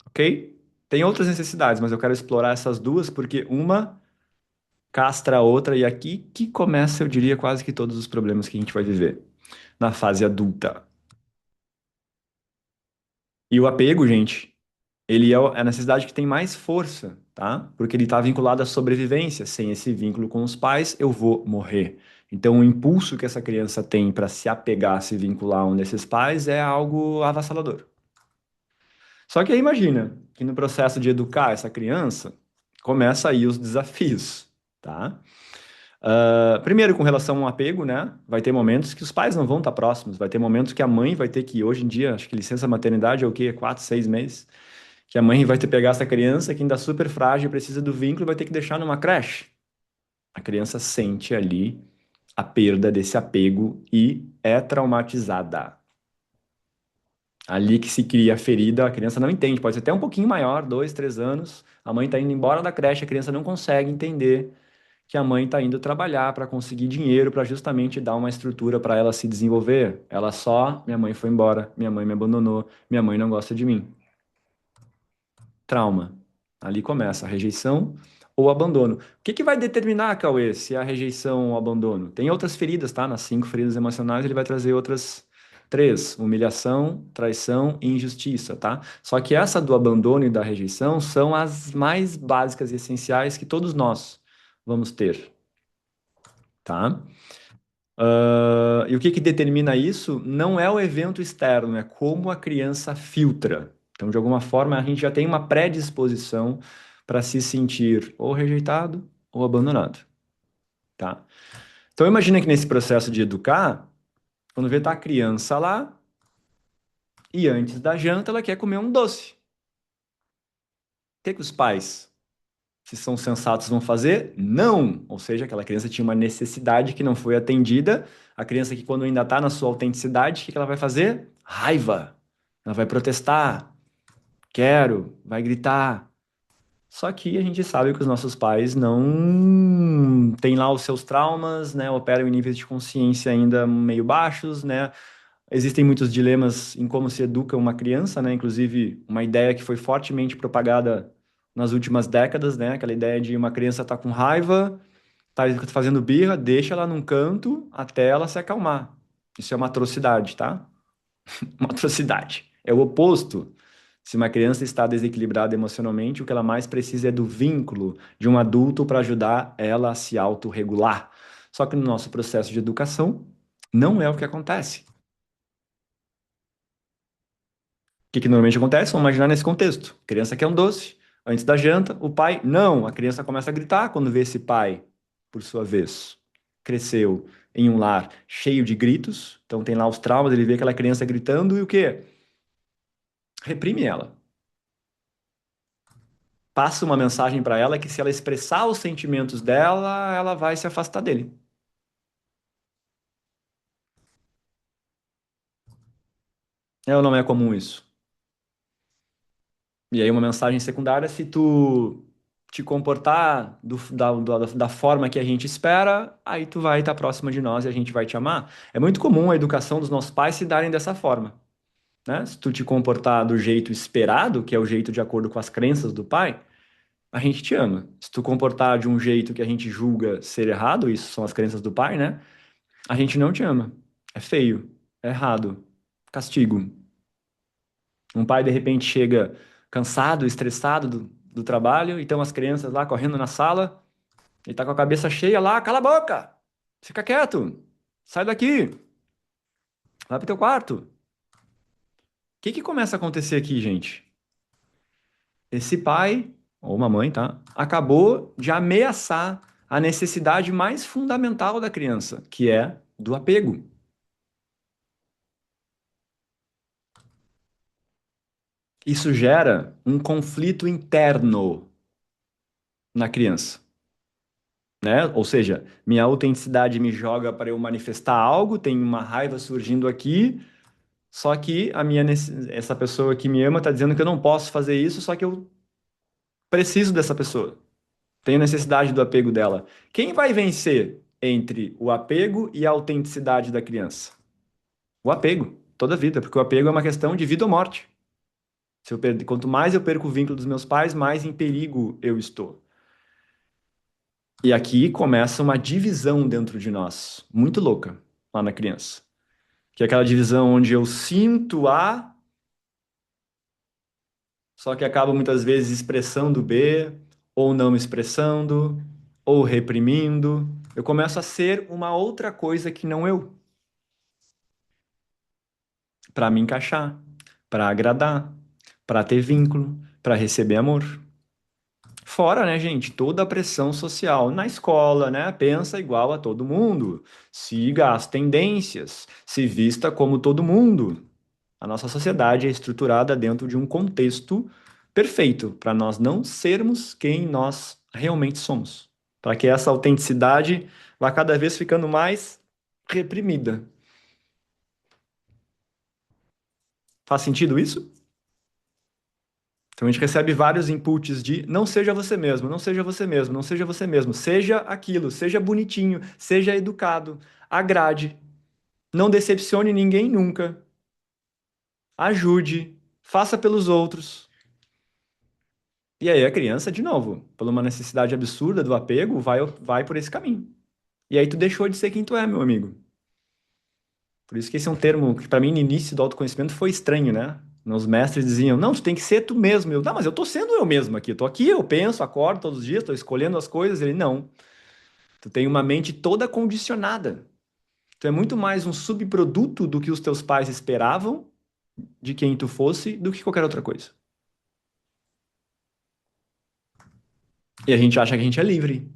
ok? Tem outras necessidades, mas eu quero explorar essas duas porque uma castra a outra e aqui que começa, eu diria, quase que todos os problemas que a gente vai viver na fase adulta. E o apego, gente, ele é a necessidade que tem mais força, tá? Porque ele está vinculado à sobrevivência. Sem esse vínculo com os pais, eu vou morrer. Então, o impulso que essa criança tem para se apegar, se vincular a um desses pais é algo avassalador. Só que aí imagina que no processo de educar essa criança, começa aí os desafios, tá? Primeiro, com relação ao apego, né? Vai ter momentos que os pais não vão estar próximos, vai ter momentos que a mãe vai ter que, hoje em dia, acho que licença maternidade é o quê? 4, 6 meses. Que a mãe vai ter que pegar essa criança que ainda é super frágil, precisa do vínculo, vai ter que deixar numa creche. A criança sente ali a perda desse apego e é traumatizada. Ali que se cria a ferida, a criança não entende, pode ser até um pouquinho maior, 2, 3 anos, a mãe está indo embora da creche, a criança não consegue entender que a mãe está indo trabalhar para conseguir dinheiro para justamente dar uma estrutura para ela se desenvolver. Ela só, minha mãe foi embora, minha mãe me abandonou, minha mãe não gosta de mim. Trauma. Ali começa a rejeição ou abandono. O que que vai determinar, Cauê, se é a rejeição ou abandono? Tem outras feridas, tá? Nas 5 feridas emocionais, ele vai trazer outras três: humilhação, traição e injustiça, tá? Só que essa do abandono e da rejeição são as mais básicas e essenciais que todos nós vamos ter, tá? E o que que determina isso não é o evento externo, é como a criança filtra. Então, de alguma forma, a gente já tem uma predisposição para se sentir ou rejeitado ou abandonado, tá? Então, imagina que nesse processo de educar, quando vê tá a criança lá e antes da janta ela quer comer um doce. O que que os pais, se são sensatos, vão fazer? Não! Ou seja, aquela criança tinha uma necessidade que não foi atendida. A criança que, quando ainda está na sua autenticidade, o que que ela vai fazer? Raiva. Ela vai protestar. Quero. Vai gritar. Só que a gente sabe que os nossos pais não têm lá os seus traumas, né? Operam em níveis de consciência ainda meio baixos, né? Existem muitos dilemas em como se educa uma criança, né? Inclusive, uma ideia que foi fortemente propagada nas últimas décadas, né? Aquela ideia de uma criança estar com raiva, tá fazendo birra, deixa ela num canto até ela se acalmar. Isso é uma atrocidade, tá? Uma atrocidade. É o oposto. Se uma criança está desequilibrada emocionalmente, o que ela mais precisa é do vínculo de um adulto para ajudar ela a se autorregular. Só que no nosso processo de educação, não é o que acontece. Que normalmente acontece? Vamos imaginar nesse contexto. A criança quer um doce. Antes da janta, o pai, não. A criança começa a gritar quando vê esse pai, por sua vez, cresceu em um lar cheio de gritos. Então tem lá os traumas, ele vê aquela criança gritando e o quê? Reprime ela. Passa uma mensagem para ela que se ela expressar os sentimentos dela, ela vai se afastar dele. É ou não é comum isso? E aí uma mensagem secundária, se tu te comportar da forma que a gente espera, aí tu vai estar próxima de nós e a gente vai te amar. É muito comum a educação dos nossos pais se darem dessa forma, né? Se tu te comportar do jeito esperado, que é o jeito de acordo com as crenças do pai, a gente te ama. Se tu comportar de um jeito que a gente julga ser errado, isso são as crenças do pai, né? A gente não te ama. É feio, é errado, castigo. Um pai de repente chega cansado, estressado do trabalho, e estão as crianças lá correndo na sala, ele tá com a cabeça cheia lá, cala a boca, fica quieto, sai daqui, vai pro teu quarto. O que que começa a acontecer aqui, gente? Esse pai, ou uma mãe, tá? Acabou de ameaçar a necessidade mais fundamental da criança, que é do apego. Isso gera um conflito interno na criança, né? Ou seja, minha autenticidade me joga para eu manifestar algo, tem uma raiva surgindo aqui, só que essa pessoa que me ama está dizendo que eu não posso fazer isso, só que eu preciso dessa pessoa. Tenho necessidade do apego dela. Quem vai vencer entre o apego e a autenticidade da criança? O apego, toda a vida, porque o apego é uma questão de vida ou morte. Quanto mais eu perco o vínculo dos meus pais, mais em perigo eu estou. E aqui começa uma divisão dentro de nós, muito louca, lá na criança. Que é aquela divisão onde eu sinto a só que acaba muitas vezes expressando B, ou não expressando, ou reprimindo. Eu começo a ser uma outra coisa que não eu, para me encaixar, para agradar, para ter vínculo, para receber amor. Fora, né, gente, toda a pressão social na escola, né? Pensa igual a todo mundo, siga as tendências, se vista como todo mundo. A nossa sociedade é estruturada dentro de um contexto perfeito para nós não sermos quem nós realmente somos, para que essa autenticidade vá cada vez ficando mais reprimida. Faz sentido isso? Então a gente recebe vários inputs de não seja você mesmo, não seja você mesmo, não seja você mesmo, seja aquilo, seja bonitinho, seja educado, agrade, não decepcione ninguém nunca, ajude, faça pelos outros. E aí a criança, de novo, por uma necessidade absurda do apego, vai por esse caminho. E aí tu deixou de ser quem tu é, meu amigo. Por isso que esse é um termo que para mim no início do autoconhecimento foi estranho, né? Meus mestres diziam, não, tu tem que ser tu mesmo. Eu, não, mas eu tô sendo eu mesmo aqui. Eu tô aqui, eu penso, acordo todos os dias, tô escolhendo as coisas. Ele, não. Tu tem uma mente toda condicionada. Tu é muito mais um subproduto do que os teus pais esperavam de quem tu fosse do que qualquer outra coisa. E a gente acha que a gente é livre.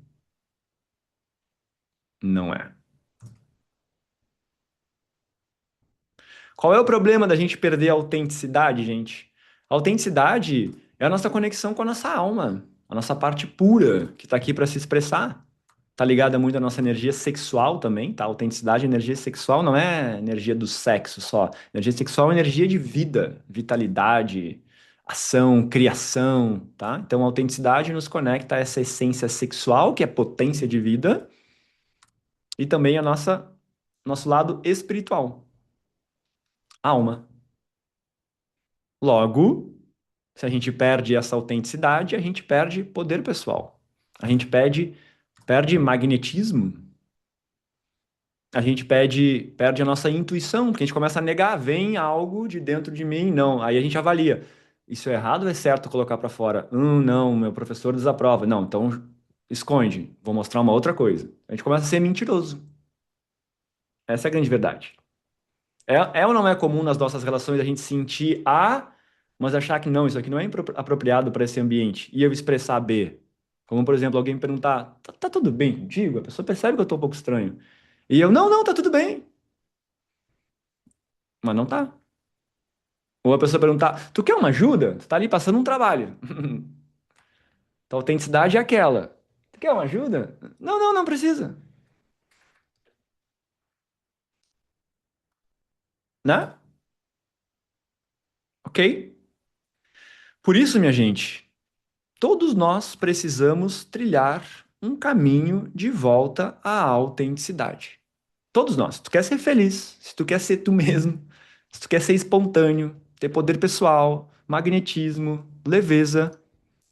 Não é. Qual é o problema da gente perder a autenticidade, gente? A autenticidade é a nossa conexão com a nossa alma, a nossa parte pura, que está aqui para se expressar. Tá ligada muito à nossa energia sexual também, tá? Autenticidade, energia sexual não é energia do sexo só. Energia sexual é energia de vida, vitalidade, ação, criação, tá? Então a autenticidade nos conecta a essa essência sexual, que é potência de vida, e também a nosso lado espiritual, alma. Logo, se a gente perde essa autenticidade, a gente perde poder pessoal. A gente perde magnetismo. A gente perde a nossa intuição, porque a gente começa a negar, vem algo de dentro de mim, não. Aí a gente avalia. Isso é errado ou é certo colocar para fora? Não, meu professor desaprova. Não, então esconde. Vou mostrar uma outra coisa. A gente começa a ser mentiroso. Essa é a grande verdade. É ou não é comum nas nossas relações a gente sentir A, mas achar que não, isso aqui não é apropriado para esse ambiente, e eu expressar B? Como, por exemplo, alguém me perguntar, tá tudo bem contigo? A pessoa percebe que eu tô um pouco estranho. E eu, não, tá tudo bem. Mas não tá. Ou a pessoa perguntar, tu quer uma ajuda? Tu tá ali passando um trabalho. Então, a autenticidade é aquela. Tu quer uma ajuda? Não precisa. Né? Ok? Por isso, minha gente, todos nós precisamos trilhar um caminho de volta à autenticidade. Todos nós. Se tu quer ser feliz, se tu quer ser tu mesmo, se tu quer ser espontâneo, ter poder pessoal, magnetismo, leveza,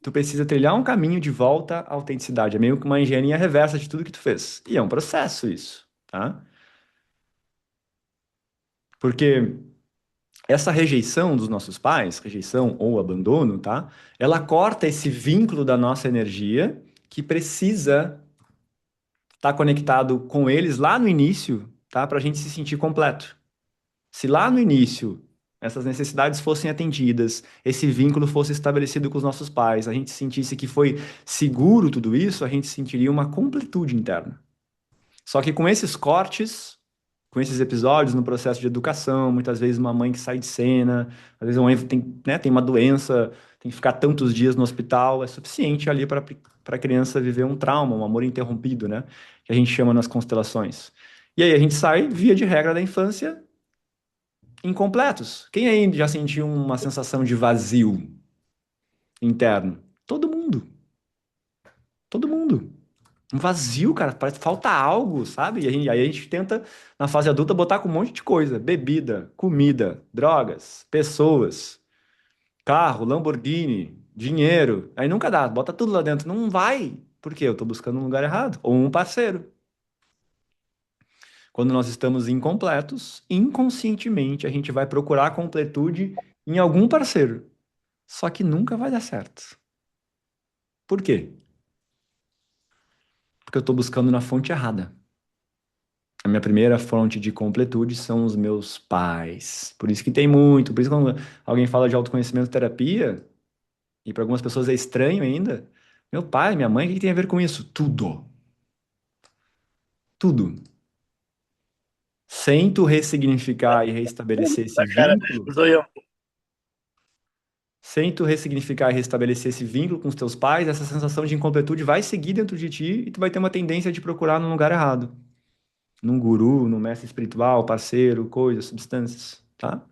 tu precisa trilhar um caminho de volta à autenticidade. É meio que uma engenharia reversa de tudo que tu fez. E é um processo isso, tá? Porque essa rejeição dos nossos pais, rejeição ou abandono, tá? Ela corta esse vínculo da nossa energia que precisa estar conectado com eles lá no início, tá? Para a gente se sentir completo. Se lá no início essas necessidades fossem atendidas, esse vínculo fosse estabelecido com os nossos pais, a gente sentisse que foi seguro tudo isso, a gente sentiria uma completude interna. Só que com esses cortes, com esses episódios no processo de educação, muitas vezes uma mãe que sai de cena, às vezes uma mãe tem, né, tem uma doença, tem que ficar tantos dias no hospital, é suficiente ali para a criança viver um trauma, um amor interrompido, né? Que a gente chama nas constelações. E aí a gente sai, via de regra da infância, incompletos. Quem aí já sentiu uma sensação de vazio interno? Todo mundo. Todo mundo. Um vazio, cara, parece que falta algo, sabe? Aí a gente tenta, na fase adulta, botar com um monte de coisa: bebida, comida, drogas, pessoas, carro, Lamborghini, dinheiro. Aí nunca dá, bota tudo lá dentro. Não vai. Por quê? Eu tô buscando um lugar errado. Ou um parceiro. Quando nós estamos incompletos, inconscientemente a gente vai procurar completude em algum parceiro. Só que nunca vai dar certo. Por quê? Porque eu estou buscando na fonte errada. A minha primeira fonte de completude são os meus pais. Por isso que tem muito. Por isso, quando alguém fala de autoconhecimento e terapia, e para algumas pessoas é estranho ainda, meu pai, minha mãe, o que tem a ver com isso? Tudo. Tudo. Sem tu ressignificar e restabelecer esse Cara, vínculo, sou eu. sem tu ressignificar e restabelecer esse vínculo com os teus pais, essa sensação de incompletude vai seguir dentro de ti e tu vai ter uma tendência de procurar no lugar errado. Num guru, num mestre espiritual, parceiro, coisas, substâncias, tá?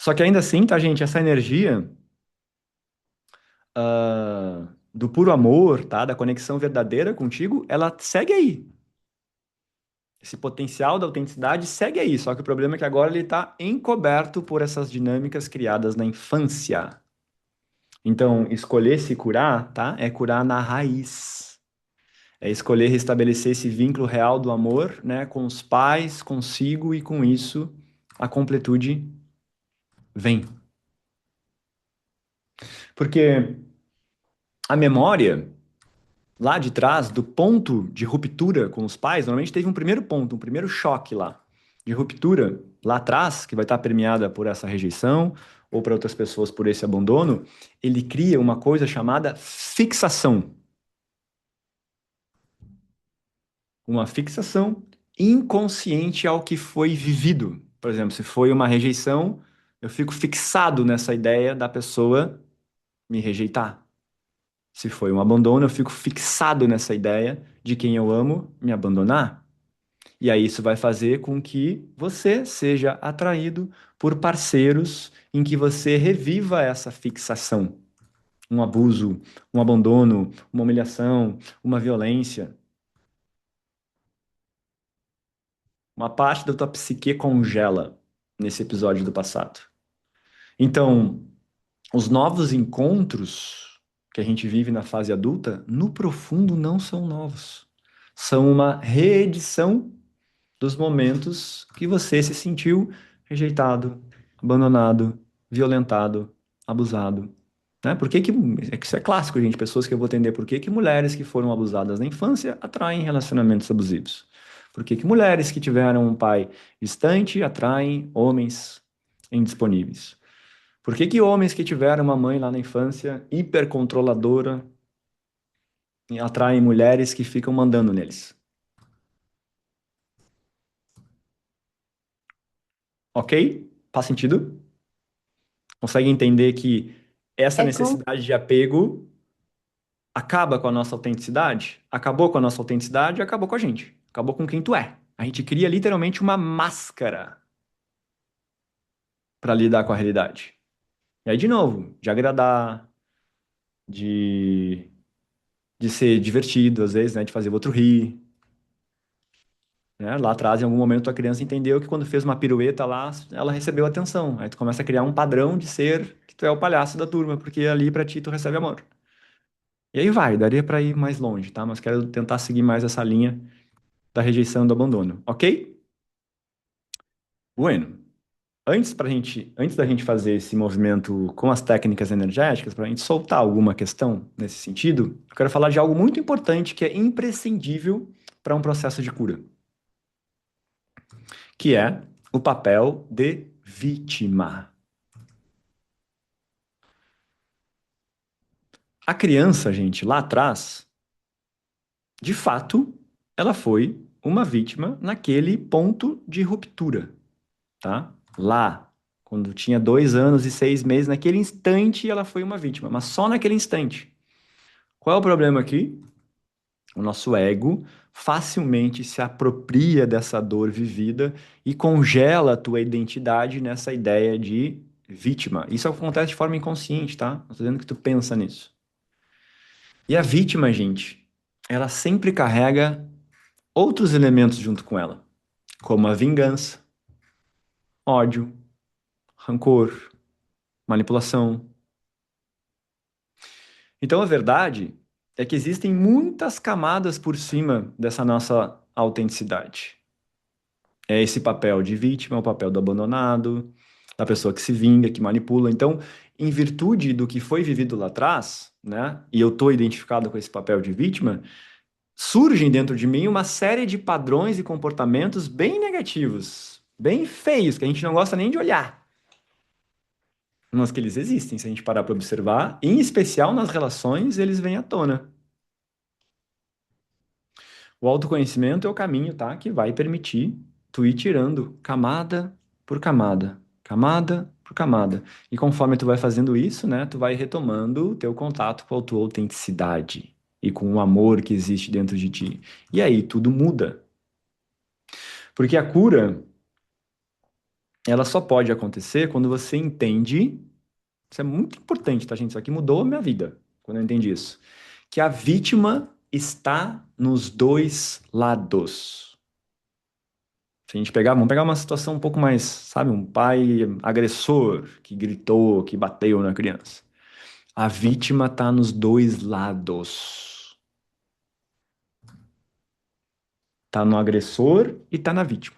Só que ainda assim, tá, gente, essa energia do puro amor, tá? Da conexão verdadeira contigo, ela segue aí. Esse potencial da autenticidade segue aí, só que o problema é que agora ele está encoberto por essas dinâmicas criadas na infância. Então, escolher se curar, tá? É curar na raiz. É escolher restabelecer esse vínculo real do amor, né? Com os pais, consigo e com isso a completude vem. Porque a memória lá de trás, do ponto de ruptura com os pais, normalmente teve um primeiro ponto, um primeiro choque lá, de ruptura lá atrás, que vai estar permeada por essa rejeição, ou para outras pessoas por esse abandono, ele cria uma coisa chamada fixação. Uma fixação inconsciente ao que foi vivido. Por exemplo, se foi uma rejeição, eu fico fixado nessa ideia da pessoa me rejeitar. Se foi um abandono, eu fico fixado nessa ideia de quem eu amo me abandonar. E aí isso vai fazer com que você seja atraído por parceiros em que você reviva essa fixação. Um abuso, um abandono, uma humilhação, uma violência. Uma parte da tua psique congela nesse episódio do passado. Então, os novos encontros que a gente vive na fase adulta, no profundo, não são novos. São uma reedição dos momentos que você se sentiu rejeitado, abandonado, violentado, abusado. Né? Por que que, é que isso é clássico, gente, pessoas que eu vou atender, por que que mulheres que foram abusadas na infância atraem relacionamentos abusivos? Por que que mulheres que tiveram um pai distante atraem homens indisponíveis? Por que que homens que tiveram uma mãe lá na infância hipercontroladora atraem mulheres que ficam mandando neles? Ok? Faz sentido? Consegue entender que essa É como, necessidade de apego acaba com a nossa autenticidade? Acabou com a nossa autenticidade, acabou com a gente. Acabou com quem tu é. A gente cria literalmente uma máscara para lidar com a realidade. E aí, de novo, de agradar, de, de ser divertido, às vezes, né? De fazer o outro rir. Né? Lá atrás, em algum momento, a criança entendeu que quando fez uma pirueta lá, ela recebeu atenção. Aí tu começa a criar um padrão de ser que tu é o palhaço da turma, porque ali pra ti tu recebe amor. E aí vai, daria para ir mais longe, tá? Mas quero tentar seguir mais essa linha da rejeição e do abandono, ok? Bueno, antes da gente fazer esse movimento com as técnicas energéticas, para a gente soltar alguma questão nesse sentido, eu quero falar de algo muito importante que é imprescindível para um processo de cura, que é o papel de vítima. A criança, gente, lá atrás, de fato, ela foi uma vítima naquele ponto de ruptura. Tá? Lá, quando tinha 2 anos e 6 meses, naquele instante ela foi uma vítima, mas só naquele instante. Qual é o problema aqui? O nosso ego facilmente se apropria dessa dor vivida e congela a tua identidade nessa ideia de vítima. Isso acontece de forma inconsciente, tá? Não tô dizendo que tu pensa nisso. E a vítima, gente, ela sempre carrega outros elementos junto com ela, como a vingança, ódio, rancor, manipulação. Então, a verdade é que existem muitas camadas por cima dessa nossa autenticidade. É esse papel de vítima, o papel do abandonado, da pessoa que se vinga, que manipula. Então, em virtude do que foi vivido lá atrás, né, e eu estou identificado com esse papel de vítima, surgem dentro de mim uma série de padrões e comportamentos bem negativos, bem feios, que a gente não gosta nem de olhar. Mas que eles existem, se a gente parar para observar, em especial nas relações, eles vêm à tona. O autoconhecimento é o caminho, tá? Que vai permitir tu ir tirando camada por camada, camada por camada. E conforme tu vai fazendo isso, né, tu vai retomando o teu contato com a tua autenticidade e com o amor que existe dentro de ti. E aí tudo muda. Porque a cura, ela só pode acontecer quando você entende, isso é muito importante, tá, gente? Isso aqui mudou a minha vida, quando eu entendi isso, que a vítima está nos dois lados. Se a gente pegar, vamos pegar uma situação um pouco mais, sabe, um pai agressor que gritou, que bateu na criança. A vítima está nos dois lados. Tá no agressor e tá na vítima.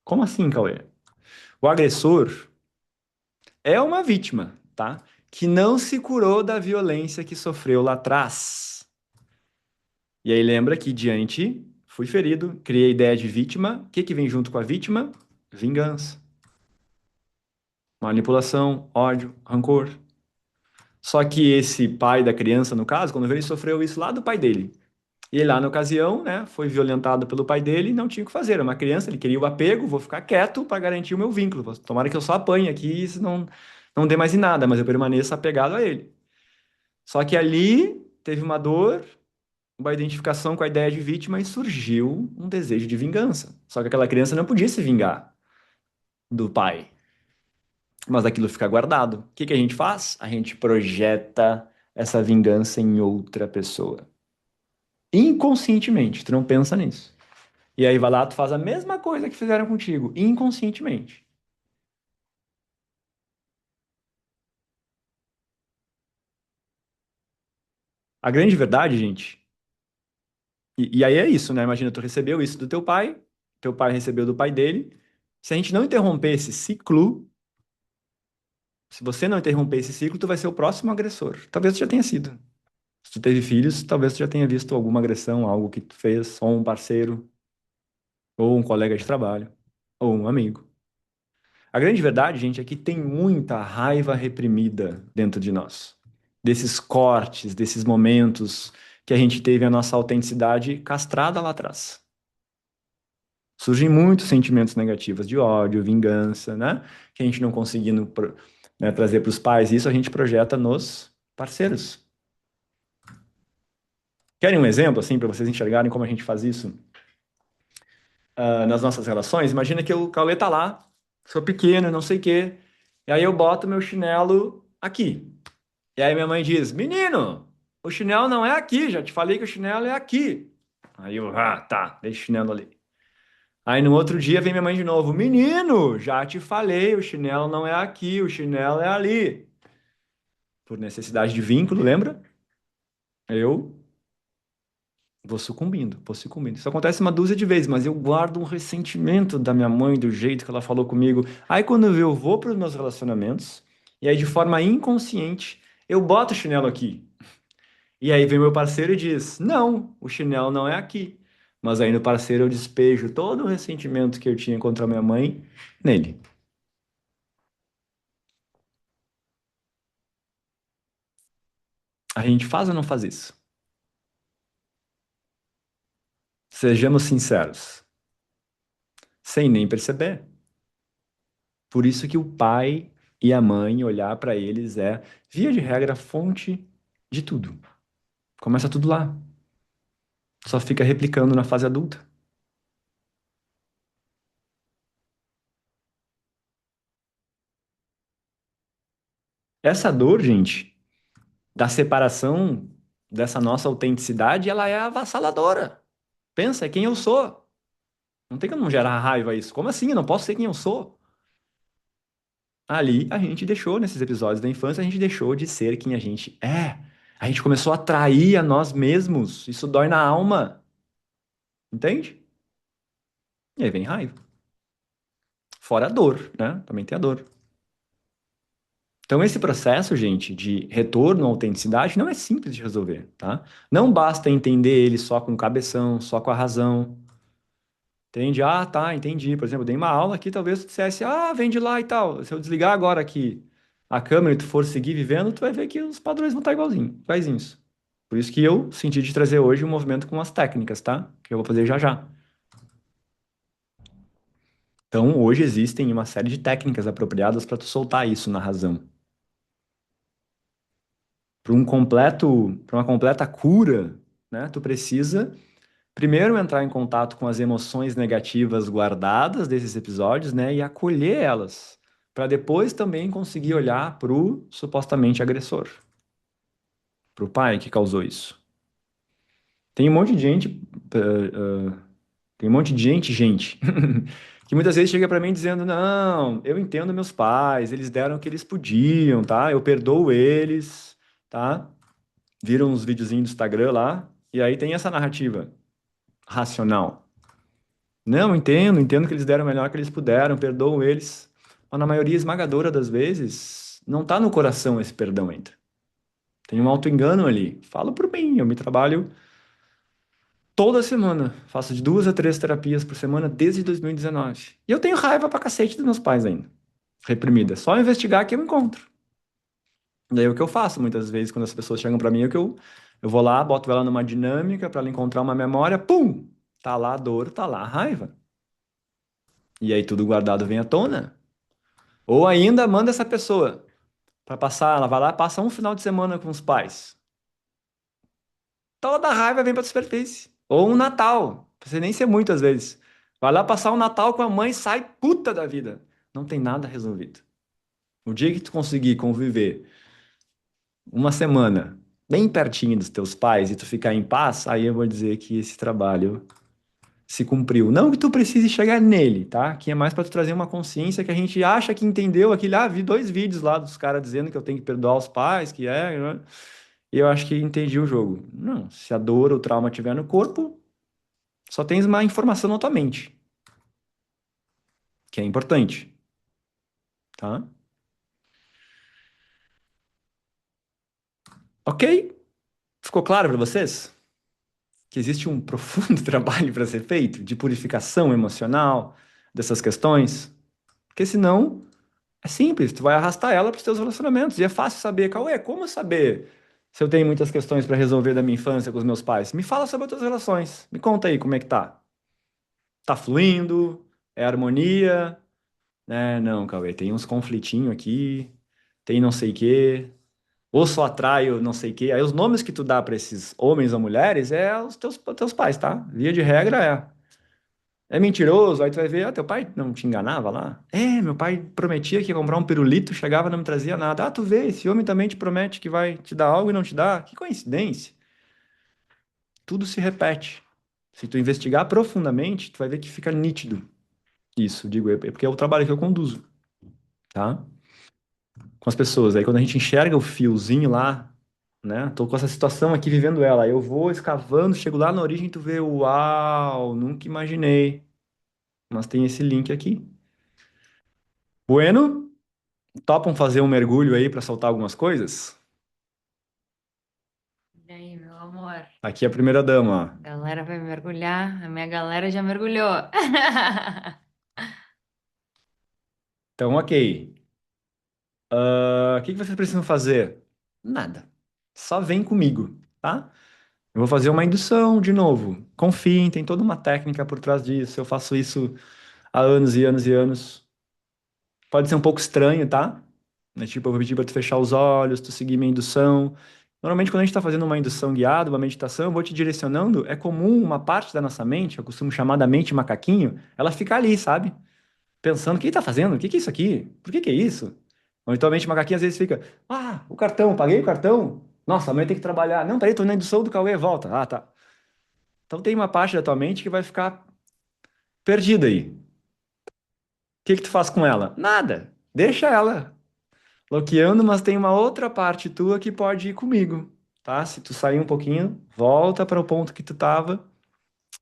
Como assim, Cauê? O agressor é uma vítima, tá? Que não se curou da violência que sofreu lá atrás. E aí lembra que diante fui ferido, criei a ideia de vítima. O que que vem junto com a vítima? Vingança, manipulação, ódio, rancor. Só que esse pai da criança, no caso, quando ele sofreu isso lá do pai dele. E ele lá na ocasião, né, foi violentado pelo pai dele e não tinha o que fazer. Era uma criança, ele queria o apego, vou ficar quieto para garantir o meu vínculo. Tomara que eu só apanhe aqui e isso não dê mais em nada, mas eu permaneça apegado a ele. Só que ali teve uma dor, uma identificação com a ideia de vítima e surgiu um desejo de vingança. Só que aquela criança não podia se vingar do pai, mas aquilo fica guardado. O que que a gente faz? A gente projeta essa vingança em outra pessoa. Inconscientemente, tu não pensa nisso. E aí vai lá, tu faz a mesma coisa que fizeram contigo, inconscientemente. A grande verdade, gente, e aí é isso, né? Imagina, tu recebeu isso do teu pai recebeu do pai dele. Se a gente não interromper esse ciclo, se você não interromper esse ciclo, tu vai ser o próximo agressor. Talvez tu já tenha sido. Se tu teve filhos, talvez tu já tenha visto alguma agressão, algo que tu fez, ou um parceiro, ou um colega de trabalho, ou um amigo. A grande verdade, gente, é que tem muita raiva reprimida dentro de nós. Desses cortes, desses momentos que a gente teve a nossa autenticidade castrada lá atrás. Surgem muitos sentimentos negativos de ódio, vingança, né? Que a gente não conseguindo, né, trazer para os pais. Isso a gente projeta nos parceiros. Querem um exemplo, assim, para vocês enxergarem como a gente faz isso, nas nossas relações? Imagina que o Cauê tá lá, sou pequeno, não sei o quê, e aí eu boto meu chinelo aqui. E aí minha mãe diz: Menino, o chinelo não é aqui, já te falei que o chinelo é aqui. Aí eu, tá, deixa o chinelo ali. Aí no outro dia vem minha mãe de novo: Menino, já te falei, o chinelo não é aqui, o chinelo é ali. Por necessidade de vínculo, lembra? Eu vou sucumbindo, vou sucumbindo. Isso acontece uma dúzia de vezes, mas eu guardo um ressentimento da minha mãe, do jeito que ela falou comigo. Aí quando eu vou para os meus relacionamentos, e aí de forma inconsciente, eu boto o chinelo aqui. E aí vem meu parceiro e diz: Não, o chinelo não é aqui. Mas aí no parceiro eu despejo todo o ressentimento que eu tinha contra a minha mãe nele. A gente faz ou não faz isso? Sejamos sinceros, sem nem perceber. Por isso que o pai e a mãe olhar para eles é, via de regra, fonte de tudo. Começa tudo lá. Só fica replicando na fase adulta. Essa dor, gente, da separação dessa nossa autenticidade, ela é avassaladora. Pensa, é quem eu sou. Não tem como não gerar raiva isso. Como assim? Eu não posso ser quem eu sou. Ali a gente deixou, nesses episódios da infância, a gente deixou de ser quem a gente é. A gente começou a trair a nós mesmos. Isso dói na alma. Entende? E aí vem raiva. Fora a dor, né? Também tem a dor. Então, esse processo, gente, de retorno à autenticidade não é simples de resolver, tá? Não basta entender ele só com o cabeção, só com a razão. Entende? Ah, tá, entendi. Por exemplo, eu dei uma aula aqui, talvez tu dissesse, ah, vem de lá e tal. Se eu desligar agora aqui a câmera e tu for seguir vivendo, tu vai ver que os padrões vão estar iguaizinhos. Por isso que eu senti de trazer hoje um movimento com as técnicas, tá? Que eu vou fazer já já. Então, hoje existem uma série de técnicas apropriadas para tu soltar isso na razão. Para uma completa cura, né? Tu precisa primeiro entrar em contato com as emoções negativas guardadas desses episódios, né, e acolher elas, para depois também conseguir olhar para o supostamente agressor, para o pai que causou isso. Tem um monte de gente, tem um monte de gente, que muitas vezes chega para mim dizendo, não, eu entendo meus pais, eles deram o que eles podiam, tá? Eu perdoo eles, tá? Viram uns videozinhos do Instagram lá, e aí tem essa narrativa racional. Não, entendo que eles deram o melhor que eles puderam, perdoo eles. Mas na maioria esmagadora das vezes, não tá no coração esse perdão ainda. Tem um auto-engano ali. Falo por mim, eu me trabalho toda semana. Faço de 2 a 3 terapias por semana desde 2019. E eu tenho raiva pra cacete dos meus pais ainda. Reprimida. É só investigar que eu encontro. E aí o que eu faço muitas vezes quando as pessoas chegam pra mim é que eu vou lá, boto ela numa dinâmica pra ela encontrar uma memória, pum! Tá lá a dor, tá lá a raiva. E aí tudo guardado vem à tona. Ou ainda manda essa pessoa para passar, ela vai lá, passa um final de semana com os pais. Toda a raiva vem para superfície. Ou um Natal, não precisa nem ser muito às vezes. Vai lá passar um Natal com a mãe, sai puta da vida. Não tem nada resolvido. O dia que tu conseguir conviver uma semana bem pertinho dos teus pais e tu ficar em paz, aí eu vou dizer que esse trabalho se cumpriu. Não que tu precise chegar nele, tá? Que é mais para tu trazer uma consciência que a gente acha que entendeu aquilo. Ah, vi 2 vídeos lá dos caras dizendo que eu tenho que perdoar os pais, que é, né? E eu acho que entendi o jogo. Não, se a dor ou o trauma estiver no corpo, só tens uma informação na tua mente, que é importante, tá? Ok? Ficou claro para vocês que existe um profundo trabalho para ser feito de purificação emocional dessas questões? Porque senão é simples, tu vai arrastar ela para os teus relacionamentos. E é fácil saber, Cauê, como saber se eu tenho muitas questões para resolver da minha infância com os meus pais? Me fala sobre as tuas relações. Me conta aí como é que tá. Tá fluindo? É harmonia? É, não, Cauê, tem uns conflitinhos aqui, tem não sei o quê. Ou só atraio não sei o quê. Aí os nomes que tu dá para esses homens ou mulheres é os teus pais, tá? Via de regra é. É mentiroso, aí tu vai ver, ah, teu pai não te enganava lá? É, meu pai prometia que ia comprar um pirulito, chegava e não me trazia nada. Ah, tu vê, esse homem também te promete que vai te dar algo e não te dá. Que coincidência. Tudo se repete. Se tu investigar profundamente, tu vai ver que fica nítido isso, digo eu, porque é o trabalho que eu conduzo, tá? Com as pessoas. Aí quando a gente enxerga o fiozinho lá, né? Tô com essa situação aqui vivendo ela. Aí eu vou escavando, chego lá na origem, tu vê, uau, nunca imaginei. Mas tem esse link aqui. Bueno? Topam fazer um mergulho aí para soltar algumas coisas? E aí, meu amor? Aqui é a primeira dama, A galera vai mergulhar. A minha galera já mergulhou. ó. Então, ok. O que que vocês precisam fazer? Nada. Só vem comigo, tá? Eu vou fazer uma indução de novo. Confiem, tem toda uma técnica por trás disso. Eu faço isso há anos e anos e anos. Pode ser um pouco estranho, tá? Né? Tipo, eu vou pedir para tu fechar os olhos, tu seguir minha indução. Normalmente, quando a gente está fazendo uma indução guiada, uma meditação, eu vou te direcionando. É comum uma parte da nossa mente, eu costumo chamar da mente macaquinho, ela fica ali, sabe? Pensando, o que ele tá fazendo? O que que é isso aqui? Por que que é isso? Ou então a mente macaquinha às vezes fica, ah, o cartão, paguei o cartão? Nossa, amanhã tem que trabalhar. Não, peraí, tô na indução do Cauê, volta. Ah, tá. Então tem uma parte da tua mente que vai ficar perdida aí. O que que tu faz com ela? Nada. Deixa ela bloqueando, mas tem uma outra parte tua que pode ir comigo, tá? Se tu sair um pouquinho, volta para o ponto que tu tava,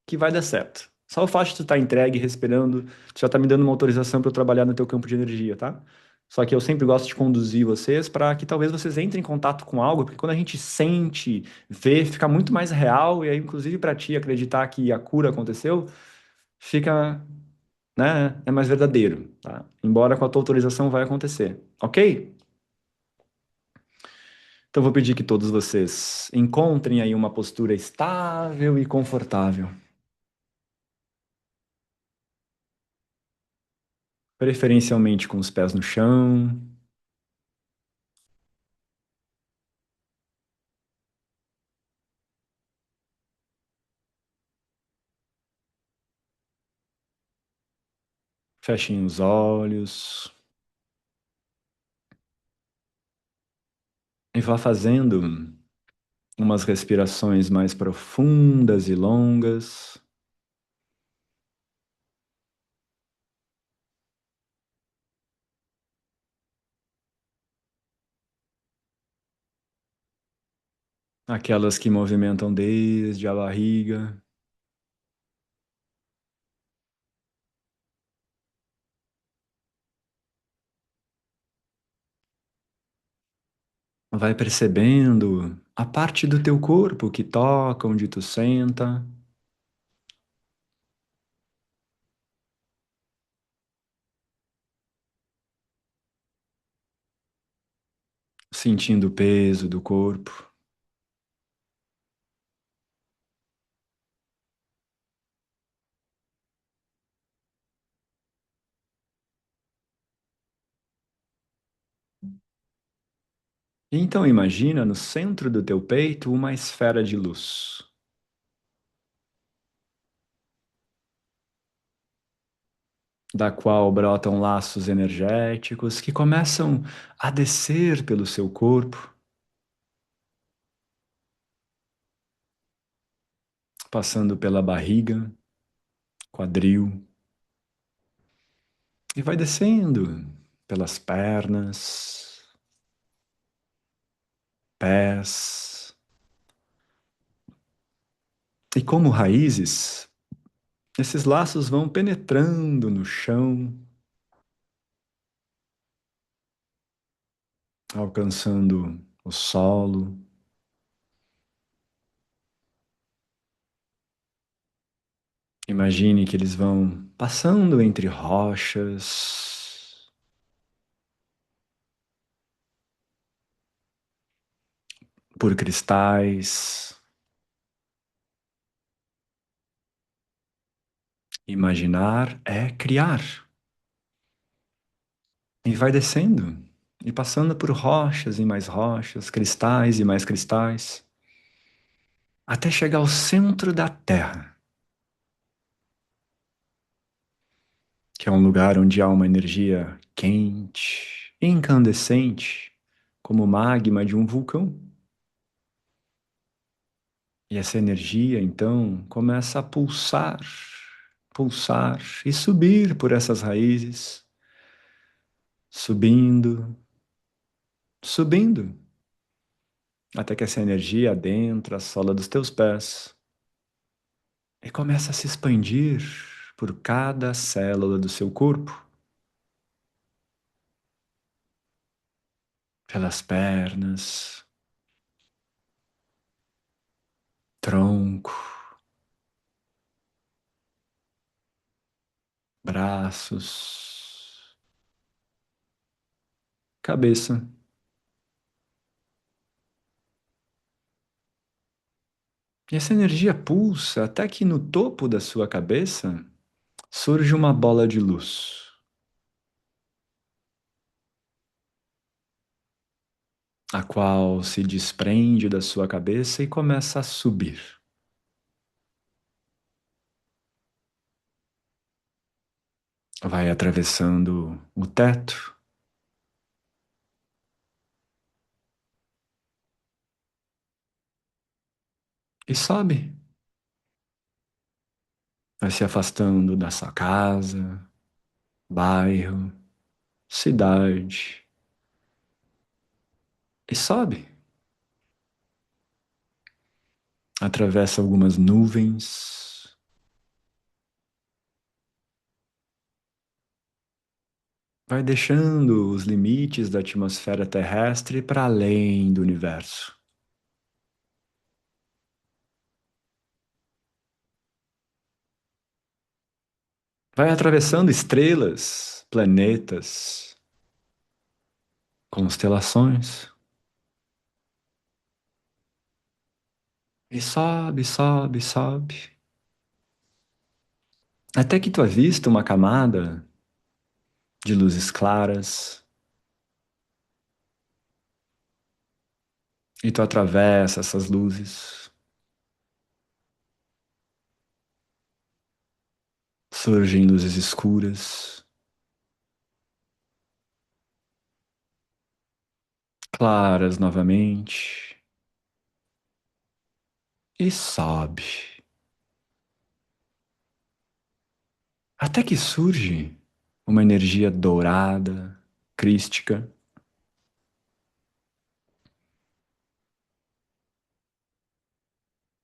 que vai dar certo. Só o fato de tu estar entregue, respirando, tu já tá me dando uma autorização para eu trabalhar no teu campo de energia, tá? Só que eu sempre gosto de conduzir vocês para que talvez vocês entrem em contato com algo, porque quando a gente sente, vê, fica muito mais real, e aí, inclusive, para ti acreditar que a cura aconteceu, fica, né, é mais verdadeiro, tá? Embora com a tua autorização vai acontecer, ok? Então, eu vou pedir que todos vocês encontrem aí uma postura estável e confortável. Preferencialmente com os pés no chão. Fechem os olhos e vá fazendo umas respirações mais profundas e longas, aquelas que movimentam desde a barriga, vai percebendo a parte do teu corpo que toca onde tu senta, sentindo o peso do corpo. E então imagina no centro do teu peito uma esfera de luz, da qual brotam laços energéticos que começam a descer pelo seu corpo, passando pela barriga, quadril, e vai descendo pelas pernas, pés. E como raízes, esses laços vão penetrando no chão, alcançando o solo. Imagine que eles vão passando entre rochas, por cristais. Imaginar é criar. E vai descendo, e passando por rochas e mais rochas, cristais e mais cristais, até chegar ao centro da Terra, que é um lugar onde há uma energia quente, incandescente, como o magma de um vulcão. E essa energia, então, começa a pulsar, pulsar e subir por essas raízes, subindo, subindo, até que essa energia adentra a sola dos teus pés e começa a se expandir por cada célula do seu corpo, pelas pernas, tronco, braços, cabeça. E essa energia pulsa até que no topo da sua cabeça surge uma bola de luz, a qual se desprende da sua cabeça e começa a subir. Vai atravessando o teto e sobe. Vai se afastando da sua casa, bairro, cidade e sobe. Atravessa algumas nuvens Vai deixando os limites da atmosfera terrestre para além do universo. Vai atravessando estrelas, planetas, constelações. E sobe, sobe, sobe. Até que tu avista uma camada de luzes claras. E tu atravessa essas luzes. Surgem luzes escuras, claras novamente. E sobe. Até que surge uma energia dourada, crística.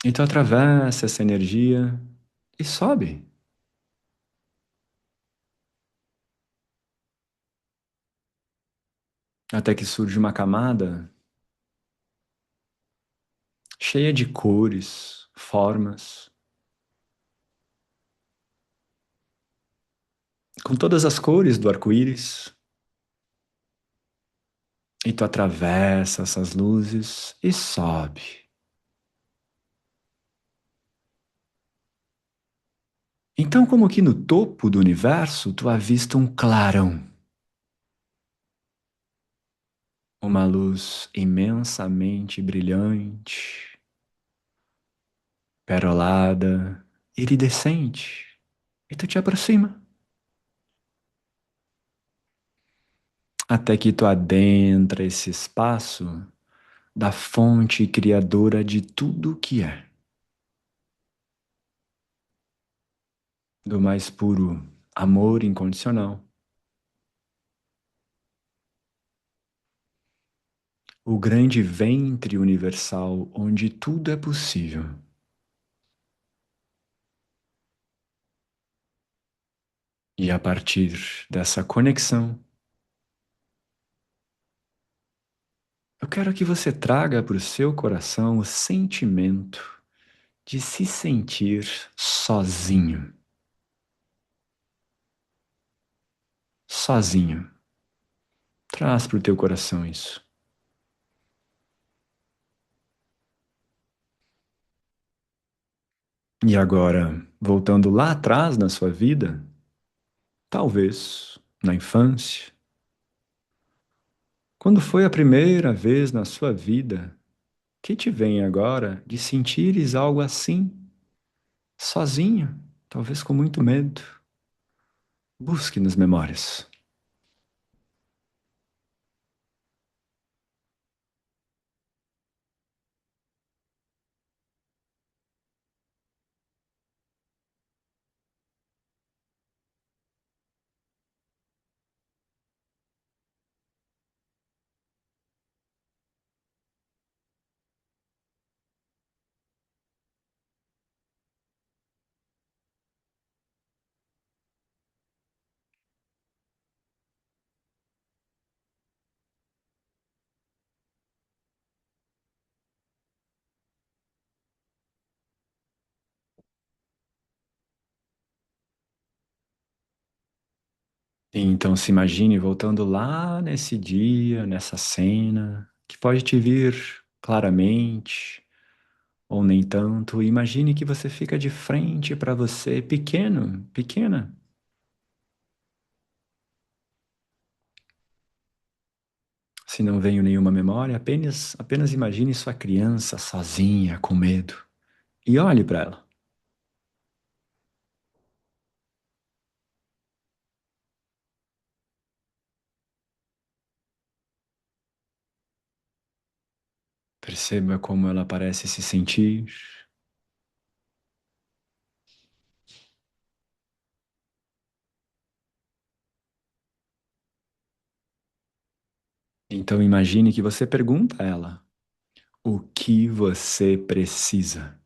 E tu atravessa essa energia e sobe. Até que surge uma camada cheia de cores, formas, com todas as cores do arco-íris. E tu atravessa essas luzes e sobe. Então, como que no topo do universo, tu avista um clarão. Uma luz imensamente brilhante, perolada, iridescente. E tu te aproxima. Até que tu adentra esse espaço da fonte criadora de tudo o que é. Do mais puro amor incondicional. O grande ventre universal onde tudo é possível. E a partir dessa conexão, eu quero que você traga para o seu coração o sentimento de se sentir sozinho. Sozinho. Traz para o teu coração isso. E agora, voltando lá atrás na sua vida, talvez na infância, quando foi a primeira vez na sua vida que te vem agora de sentires algo assim, sozinho, talvez com muito medo? Busque nas memórias. E então se imagine voltando lá nesse dia, nessa cena, que pode te vir claramente ou nem tanto. Imagine que você fica de frente para você, pequeno, pequena. Se não veio nenhuma memória, apenas imagine sua criança sozinha, com medo. E olhe para ela. Perceba como ela parece se sentir. Então imagine que você pergunta a ela: o que você precisa?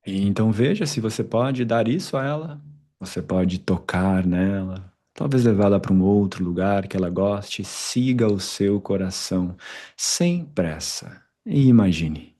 E então veja se você pode dar isso a ela. Você pode tocar nela, talvez levá-la para um outro lugar que ela goste. Siga o seu coração, sem pressa. E imagine.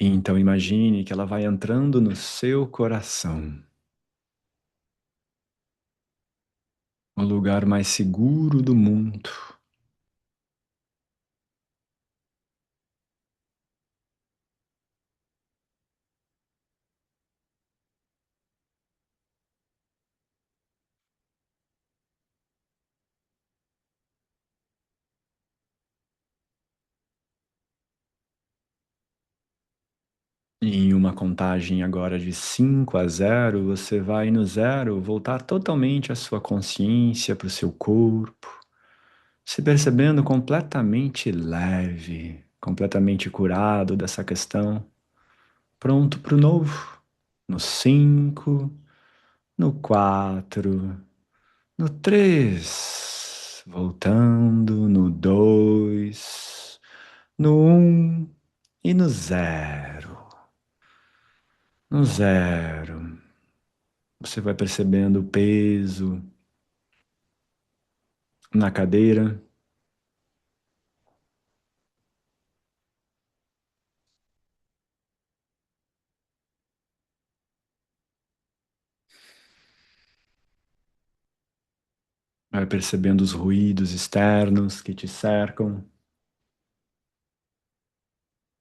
Então imagine que ela vai entrando no seu coração, o lugar mais seguro do mundo. Em uma contagem agora de 5 a 0, você vai no zero voltar totalmente a sua consciência para o seu corpo, se percebendo completamente leve, completamente curado dessa questão, pronto para o novo. No 5, no 4, no 3, voltando no 2, no 1 e no 0. No 0. Você vai percebendo o peso na cadeira, vai percebendo os ruídos externos que te cercam.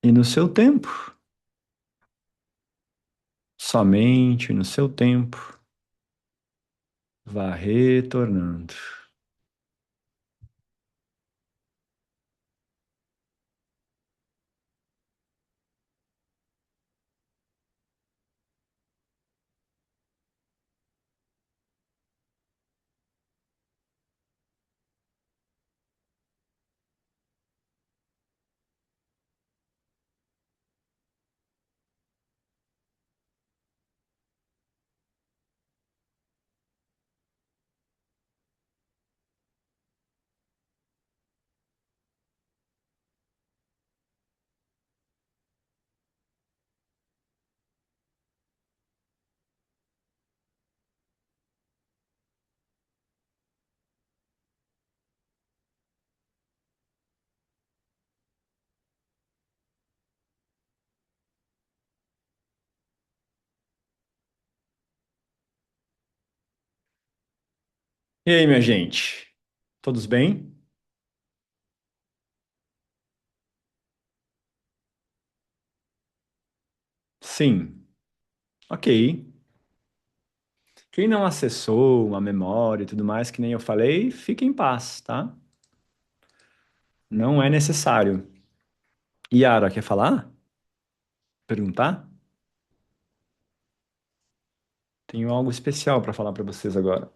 E no seu tempo, somente no seu tempo, vá retornando. E aí, minha gente? Todos bem? Sim. Ok. Quem não acessou uma memória e tudo mais, que nem eu falei, fique em paz, tá? Não é necessário. Yara, quer falar? Perguntar? Tenho algo especial para falar para vocês agora.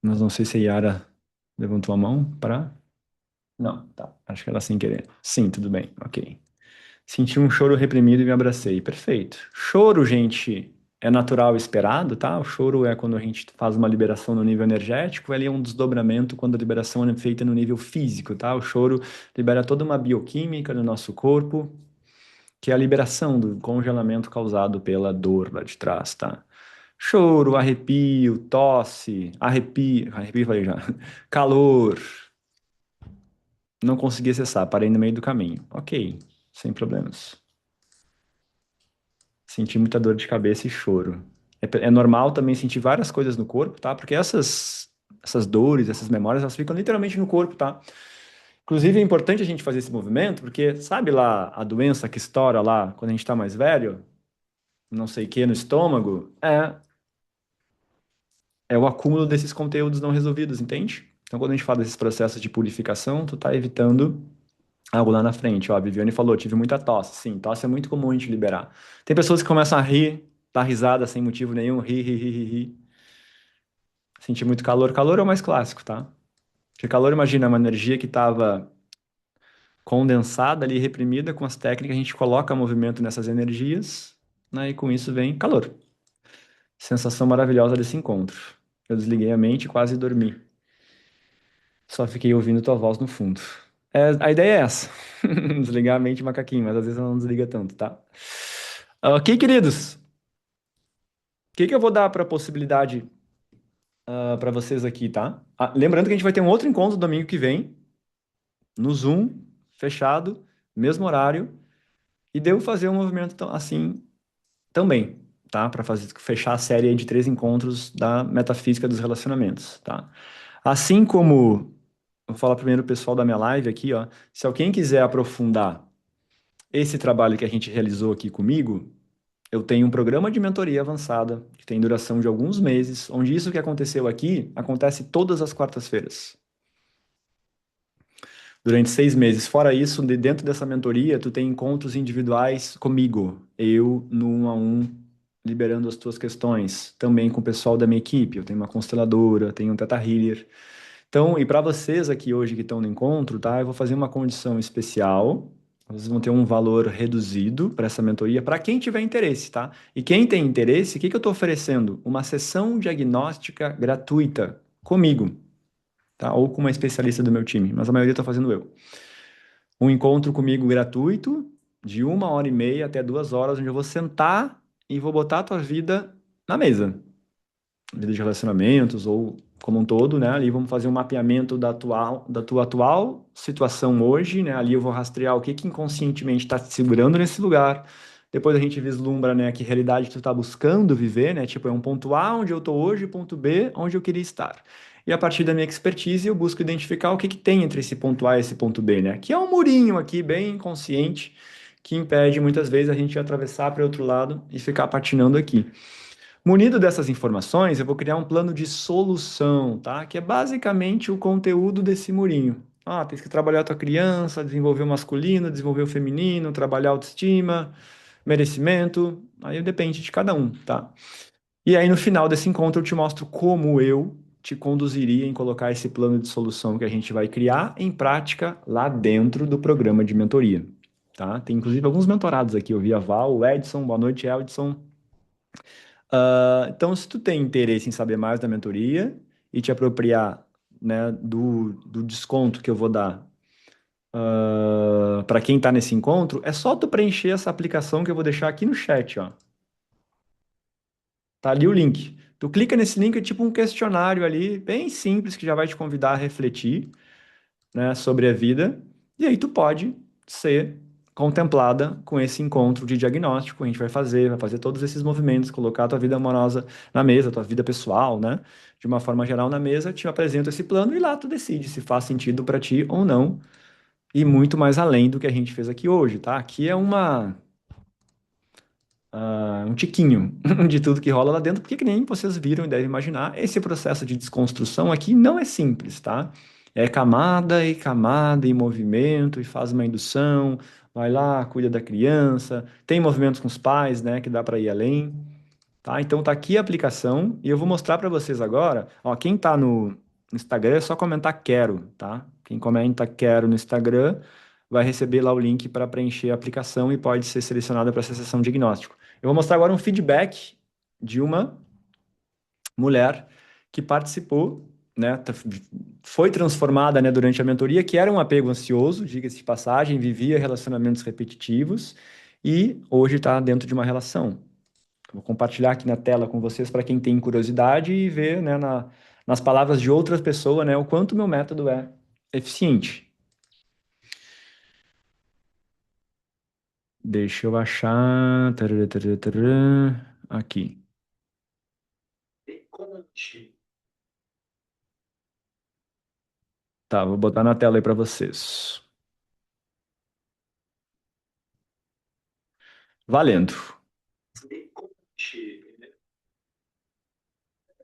Mas não sei se a Yara levantou a mão para. Não, tá. Acho que ela sem querer. Sim, tudo bem. Ok. Senti um choro reprimido e me abracei. Perfeito. Choro, gente, é natural e esperado, tá? O choro é quando a gente faz uma liberação no nível energético, ele é um desdobramento quando a liberação é feita no nível físico, tá? O choro libera toda uma bioquímica no nosso corpo, que é a liberação do congelamento causado pela dor lá de trás, tá? Choro, arrepio, tosse, arrepio, falei já, calor, não consegui acessar, parei no meio do caminho. Ok, sem problemas. Senti muita dor de cabeça e choro. É normal também sentir várias coisas no corpo, tá? Porque essas dores, essas memórias, elas ficam literalmente no corpo, tá? Inclusive, é importante a gente fazer esse movimento, porque sabe lá a doença que estoura lá quando a gente tá mais velho? Não sei o que no estômago? É o acúmulo desses conteúdos não resolvidos, entende? Então, quando a gente fala desses processos de purificação, tu tá evitando algo lá na frente. Ó, a Viviane falou, tive muita tosse. Sim, tosse é muito comum a gente liberar. Tem pessoas que começam a rir, dar risada sem motivo nenhum, rir. Sentir muito calor. Calor é o mais clássico, tá? Porque calor, imagina, é uma energia que estava condensada ali, reprimida com as técnicas, a gente coloca movimento nessas energias, né? E com isso vem calor. Sensação maravilhosa desse encontro. Eu desliguei a mente e quase dormi. Só fiquei ouvindo tua voz no fundo. A ideia é essa. Desligar a mente macaquinho, mas às vezes ela não desliga tanto, tá? Ok, queridos. O que que eu vou dar para possibilidade para vocês aqui, tá? Lembrando que a gente vai ter um outro encontro domingo que vem, no Zoom, fechado, mesmo horário, e devo fazer um movimento assim também, tá? Para fechar a série aí de 3 encontros da metafísica dos relacionamentos, tá? Assim como, vou falar primeiro o pessoal da minha live aqui, ó. Se alguém quiser aprofundar esse trabalho que a gente realizou aqui comigo, eu tenho um programa de mentoria avançada, que tem duração de alguns meses, onde isso que aconteceu aqui acontece todas as quartas-feiras, durante 6 meses. Fora isso, dentro dessa mentoria, tu tem encontros individuais comigo, eu no 1 a 1, liberando as tuas questões, também com o pessoal da minha equipe. Eu tenho uma consteladora, tenho um Theta Healer. Então, e para vocês aqui hoje que estão no encontro, tá? Eu vou fazer uma condição especial. Vocês vão ter um valor reduzido para essa mentoria, para quem tiver interesse, tá? E quem tem interesse, o que que eu estou oferecendo? Uma sessão diagnóstica gratuita comigo, tá? Ou com uma especialista do meu time, mas a maioria está fazendo eu. Um encontro comigo gratuito, de 1 hora e meia até 2 horas, onde eu vou sentar e vou botar a tua vida na mesa. Vida de relacionamentos ou como um todo, né? Ali vamos fazer um mapeamento da tua atual situação hoje, né? Ali eu vou rastrear o que que inconscientemente está te segurando nesse lugar. Depois a gente vislumbra, né, que realidade tu está buscando viver, né? Tipo, é um ponto A onde eu estou hoje, ponto B onde eu queria estar. E a partir da minha expertise, eu busco identificar o que que tem entre esse ponto A e esse ponto B, né? Que é um murinho aqui bem inconsciente que impede muitas vezes a gente atravessar para o outro lado e ficar patinando aqui. Munido dessas informações, eu vou criar um plano de solução, tá? Que é basicamente o conteúdo desse murinho. Ah, tem que trabalhar a tua criança, desenvolver o masculino, desenvolver o feminino, trabalhar a autoestima, merecimento. Aí depende de cada um, tá? E aí no final desse encontro eu te mostro como eu te conduziria em colocar esse plano de solução que a gente vai criar em prática lá dentro do programa de mentoria, tá? Tem inclusive alguns mentorados aqui, eu vi a Val, o Edson, boa noite, Edson. Então, se tu tem interesse em saber mais da mentoria e te apropriar, né, do desconto que eu vou dar para quem está nesse encontro, é só tu preencher essa aplicação que eu vou deixar aqui no chat, ó. Tá ali o link. Tu clica nesse link, é tipo um questionário ali, bem simples, que já vai te convidar a refletir, né, sobre a vida. E aí tu pode ser contemplada com esse encontro de diagnóstico. A gente vai fazer todos esses movimentos, colocar a tua vida amorosa na mesa, tua vida pessoal, né? De uma forma geral na mesa, te apresento esse plano e lá tu decide se faz sentido para ti ou não. E muito mais além do que a gente fez aqui hoje, tá? Aqui é um tiquinho de tudo que rola lá dentro, porque que nem vocês viram e devem imaginar, esse processo de desconstrução aqui não é simples, tá? É camada e camada e movimento e faz uma indução, vai lá, cuida da criança, tem movimentos com os pais, né, que dá para ir além, tá? Então tá aqui a aplicação e eu vou mostrar para vocês agora, ó, quem tá no Instagram é só comentar quero, tá? Quem comenta quero no Instagram vai receber lá o link para preencher a aplicação e pode ser selecionado para essa sessão de diagnóstico. Eu vou mostrar agora um feedback de uma mulher que participou, né, foi transformada, né, durante a mentoria, que era um apego ansioso, diga-se de passagem, vivia relacionamentos repetitivos e hoje está dentro de uma relação. Vou compartilhar aqui na tela com vocês para quem tem curiosidade e ver, né, nas palavras de outras pessoas, né, o quanto meu método é eficiente. Deixa eu achar. Tarará, tarará, tarará. Aqui. Tá, vou botar na tela aí para vocês. Valendo.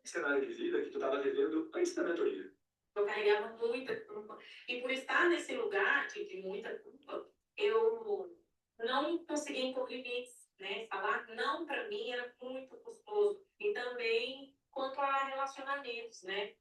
Cenário de vida que tu estava vivendo antes da mentoria. Eu carregava muita culpa. E por estar nesse lugar de muita culpa, eu não conseguia impor limites, né? Falar não para mim era muito custoso. E também quanto a relacionamentos, né?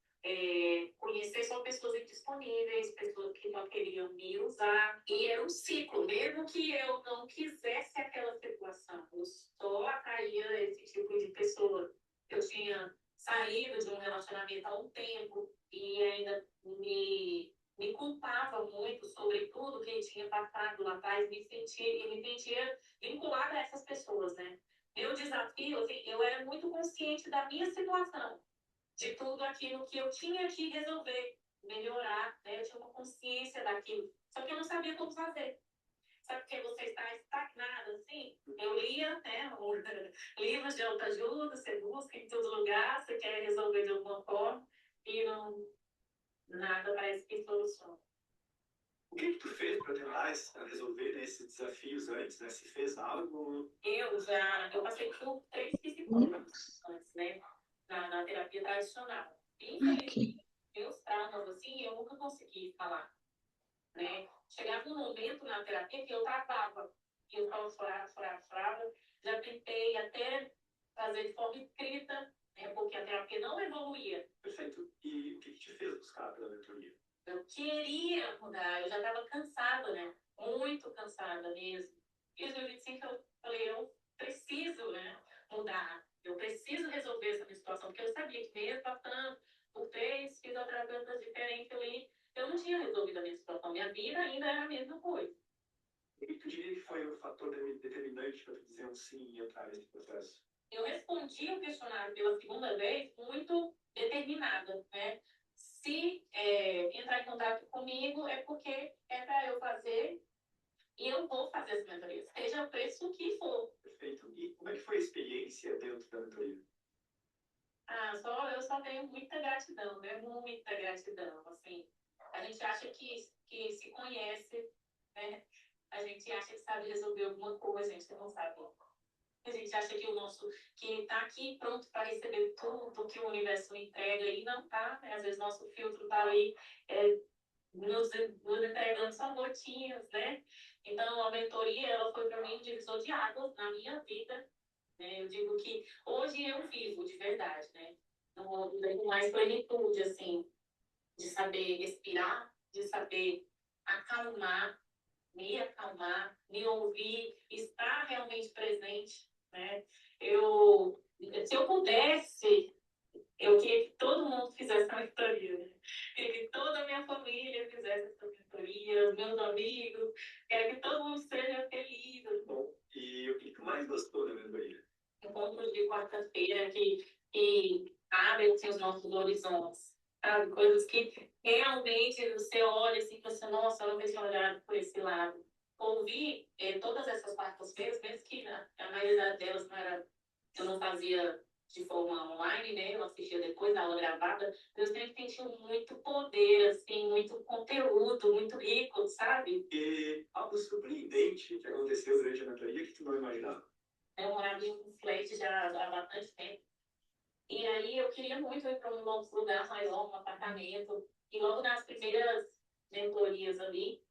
Conhecer só pessoas indisponíveis, pessoas que não queriam me usar. E era um ciclo, mesmo que eu não quisesse aquela situação, eu só atraía esse tipo de pessoa. Eu tinha saído de um relacionamento há um tempo e ainda me culpava muito sobre tudo que tinha passado lá atrás, me sentia vinculada a essas pessoas, né? Meu desafio, assim, eu era muito consciente da minha situação, de tudo aquilo que eu tinha que resolver, melhorar, né? Eu tinha uma consciência daquilo, só que eu não sabia como fazer. Sabe porque você está estagnado, assim? Eu lia, né, livros de autoajuda, você busca em todo lugar, você quer resolver de alguma forma e não, nada parece que soluciona. O que tu fez para tentar resolver, né, esses desafios antes, né? Se fez algo? Eu passei por 3 psicólogos antes, né, na terapia tradicional. Infelizmente, meus traumas, assim, eu nunca consegui falar, né? Chegava um momento na terapia que eu travava, que eu ficava chorava. Já tentei até fazer de forma escrita, né, porque a terapia não evoluía. Perfeito. E o que te fez buscar pela mentoria? Eu queria mudar, eu já estava cansada, né? Muito cansada mesmo. E em 2025 eu falei, eu preciso, né, mudar. Eu preciso resolver essa minha situação, porque eu sabia que mesmo passando por 3 fisioterapeutas diferentes ali, eu não tinha resolvido a minha situação. Minha vida ainda era a mesma coisa. O que tu diria que foi o fator determinante para tu dizer um sim e entrar nesse processo? Eu respondi o questionário pela segunda vez muito determinada, né? Se entrar em contato comigo é porque é para eu fazer e eu vou fazer essa mentoria, seja o preço que for. Perfeito. E como é que foi a experiência dentro da mentoria? Eu só tenho muita gratidão, né? Muita gratidão, assim. A gente acha que se conhece, né? A gente acha que sabe resolver alguma coisa, a gente não sabe. A gente acha que está aqui pronto para receber tudo que o universo entrega e não está, né? Às vezes nosso filtro está aí nos entregando só gotinhas, né? Então a mentoria ela foi para mim um divisor de águas na minha vida, né? Eu digo que hoje eu vivo de verdade, né? Com mais plenitude, assim, de saber respirar, de saber acalmar, me ouvir, estar realmente presente, né? Se eu pudesse, eu queria que todo mundo fizesse a mentoria, né? Queria que toda a minha família fizesse essa mentoria, os meus amigos, quero que todo mundo seja feliz. Bom, e o que tu mais gostou da mentoria? Encontros de quarta-feira que abrem assim, os nossos horizontes, sabe? Coisas que realmente você olha assim e pensa, nossa, eu não tinha olhado por esse lado. Ouvir todas essas quartas-feiras, mesmo que a maioria delas não era, eu não fazia de forma online, né? Eu assistia depois da aula gravada, eu sempre senti muito poder, assim, muito conteúdo, muito rico, sabe? E algo surpreendente que aconteceu durante a mentoria que tu não imaginava? Eu morava em um flat já há bastante tempo. E aí eu queria muito ir para um novo lugar maior, um apartamento. E logo nas primeiras mentorias ali,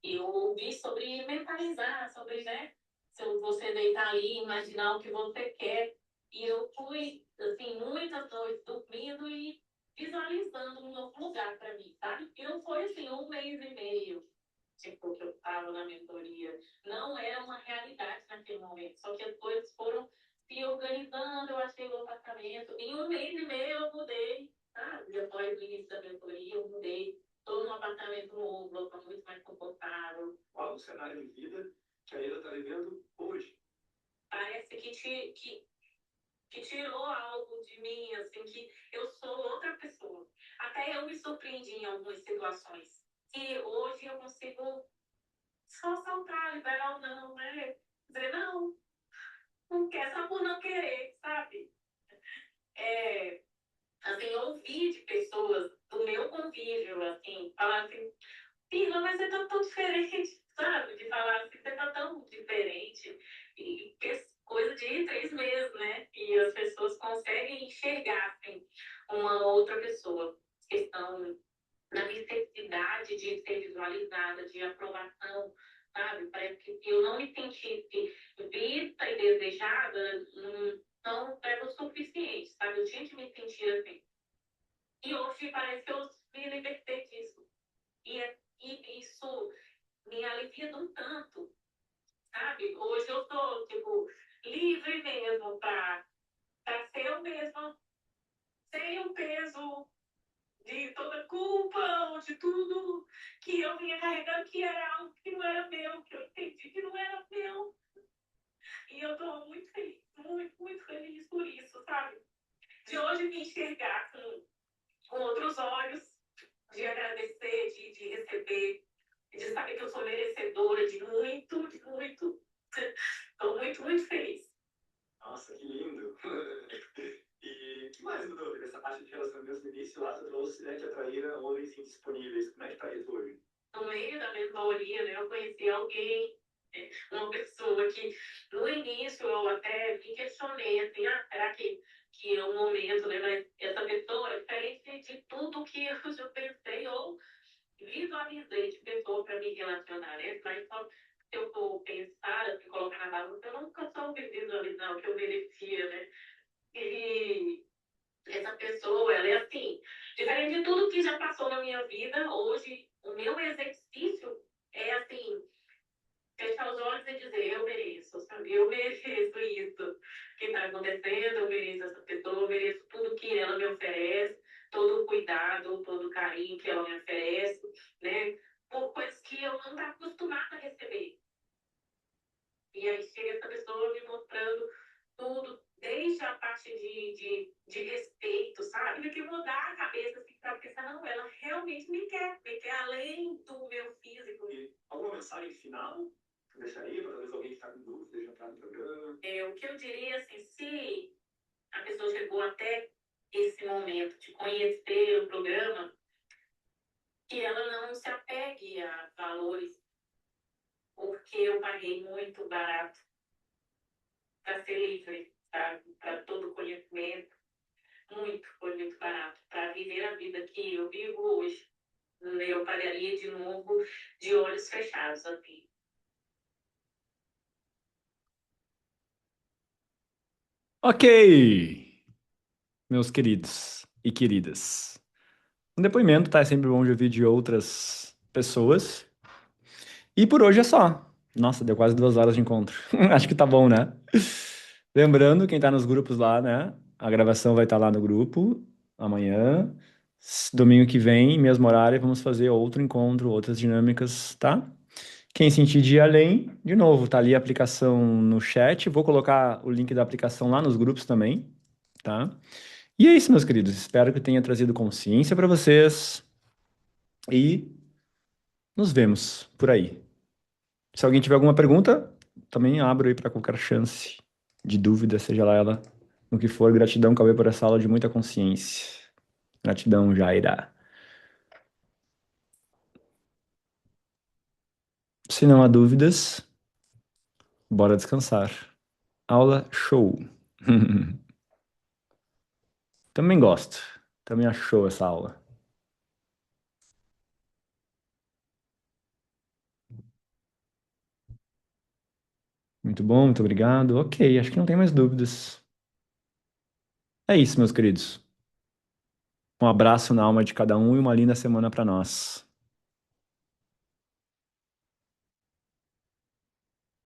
eu ouvi sobre mentalizar, sobre, né, se você deitar ali, imaginar o que você quer. E eu fui, assim, muitas noites dormindo e visualizando um novo lugar para mim, sabe? E não foi assim, um mês e meio, tipo, que eu estava na mentoria. Não era uma realidade naquele momento. Só que as coisas foram se organizando, eu achei o apartamento. Em um mês e meio eu mudei, sabe? Depois do início da mentoria, eu mudei. Estou num apartamento novo, estou muito mais confortável. Qual o cenário de vida que a Ida está vivendo hoje? Parece que tirou algo de mim, assim, que eu sou outra pessoa. Até eu me surpreendi em algumas situações. E hoje eu consigo só saltar, liberar o não, né? Dizer, não, não quer, só por não querer, sabe? É, assim, eu ouvi de pessoas do meu convívio, assim, falar assim, Pila, mas você tá tão diferente, sabe? De falar assim, você tá tão diferente. E coisa de 3 meses, né? E as pessoas conseguem enxergar, assim, uma outra pessoa. Questão na necessidade de ser visualizada, de aprovação, sabe? Parece que se eu não me sentisse vista e desejada, não era o suficiente, sabe? Eu tinha que me sentir assim. E hoje parece que eu me libertei disso. E isso me alivia de um tanto, sabe? Hoje eu tô, tipo, livre mesmo para ser eu mesma, sem o peso de toda culpa ou de tudo que eu vinha carregando, que era algo que não era meu, que eu entendi que não era meu. E eu tô muito feliz, muito, muito feliz por isso, sabe? De hoje me enxergar com outros olhos, de agradecer, de receber, de saber que eu sou merecedora de muito, de muito. Estou muito, muito feliz. Nossa, que lindo! E que mais mudou nessa parte de relacionamentos no início lá, você trouxe, né, que atraíram homens indisponíveis. Como é que tá isso hoje? No meio da mentoria, né, eu conheci alguém, uma pessoa que no início eu até me questionei, assim, será que é um momento, né, mas essa pessoa é diferente de tudo que eu já pensei ou visualizei de pessoa para me relacionar, né, mas só se eu for pensar, assim, colocar na balança, eu nunca soube visualizar o que eu merecia, né, e essa pessoa, ela é assim, diferente de tudo que já passou na minha vida, hoje o meu exercício é assim, fechar os olhos e dizer, eu mereço, sabe? Eu mereço isso que está acontecendo, eu mereço essa pessoa, eu mereço tudo que ela me oferece, todo o cuidado, todo o carinho que ela me oferece, né? Por coisas que eu não estava acostumada a receber. E aí chega essa pessoa me mostrando tudo, desde a parte de respeito, sabe? Tem que mudar a cabeça, assim, para pensar, não, ela realmente me quer além do meu físico. E alguma mensagem final que deixaria para talvez alguém que está com dúvida de entrar no programa? O que eu diria, assim, se a pessoa chegou até esse momento de conhecer o programa, que ela não se apegue a valores, porque eu paguei muito barato para ser livre, sabe? Para todo conhecimento. Muito, foi muito barato. Para viver a vida que eu vivo hoje, eu pagaria de novo de olhos fechados, assim. Ok, meus queridos e queridas. Um depoimento, tá? É sempre bom de ouvir de outras pessoas. E por hoje é só. Nossa, deu quase 2 horas de encontro. Acho que tá bom, né? Lembrando, quem tá nos grupos lá, né? A gravação vai estar lá no grupo amanhã. Domingo que vem, mesmo horário, vamos fazer outro encontro, outras dinâmicas, tá? Quem sentir de ir além, de novo, tá ali a aplicação no chat. Vou colocar o link da aplicação lá nos grupos também, tá? E é isso, meus queridos. Espero que tenha trazido consciência para vocês e nos vemos por aí. Se alguém tiver alguma pergunta, também abro aí para qualquer chance de dúvida, seja lá ela no que for. Gratidão, Cauê, por essa aula de muita consciência. Gratidão, Jaira. Se não há dúvidas, bora descansar. Aula show. Também gosto. Também acho show essa aula. Muito bom, muito obrigado. Ok, acho que não tem mais dúvidas. É isso, meus queridos. Um abraço na alma de cada um e uma linda semana para nós.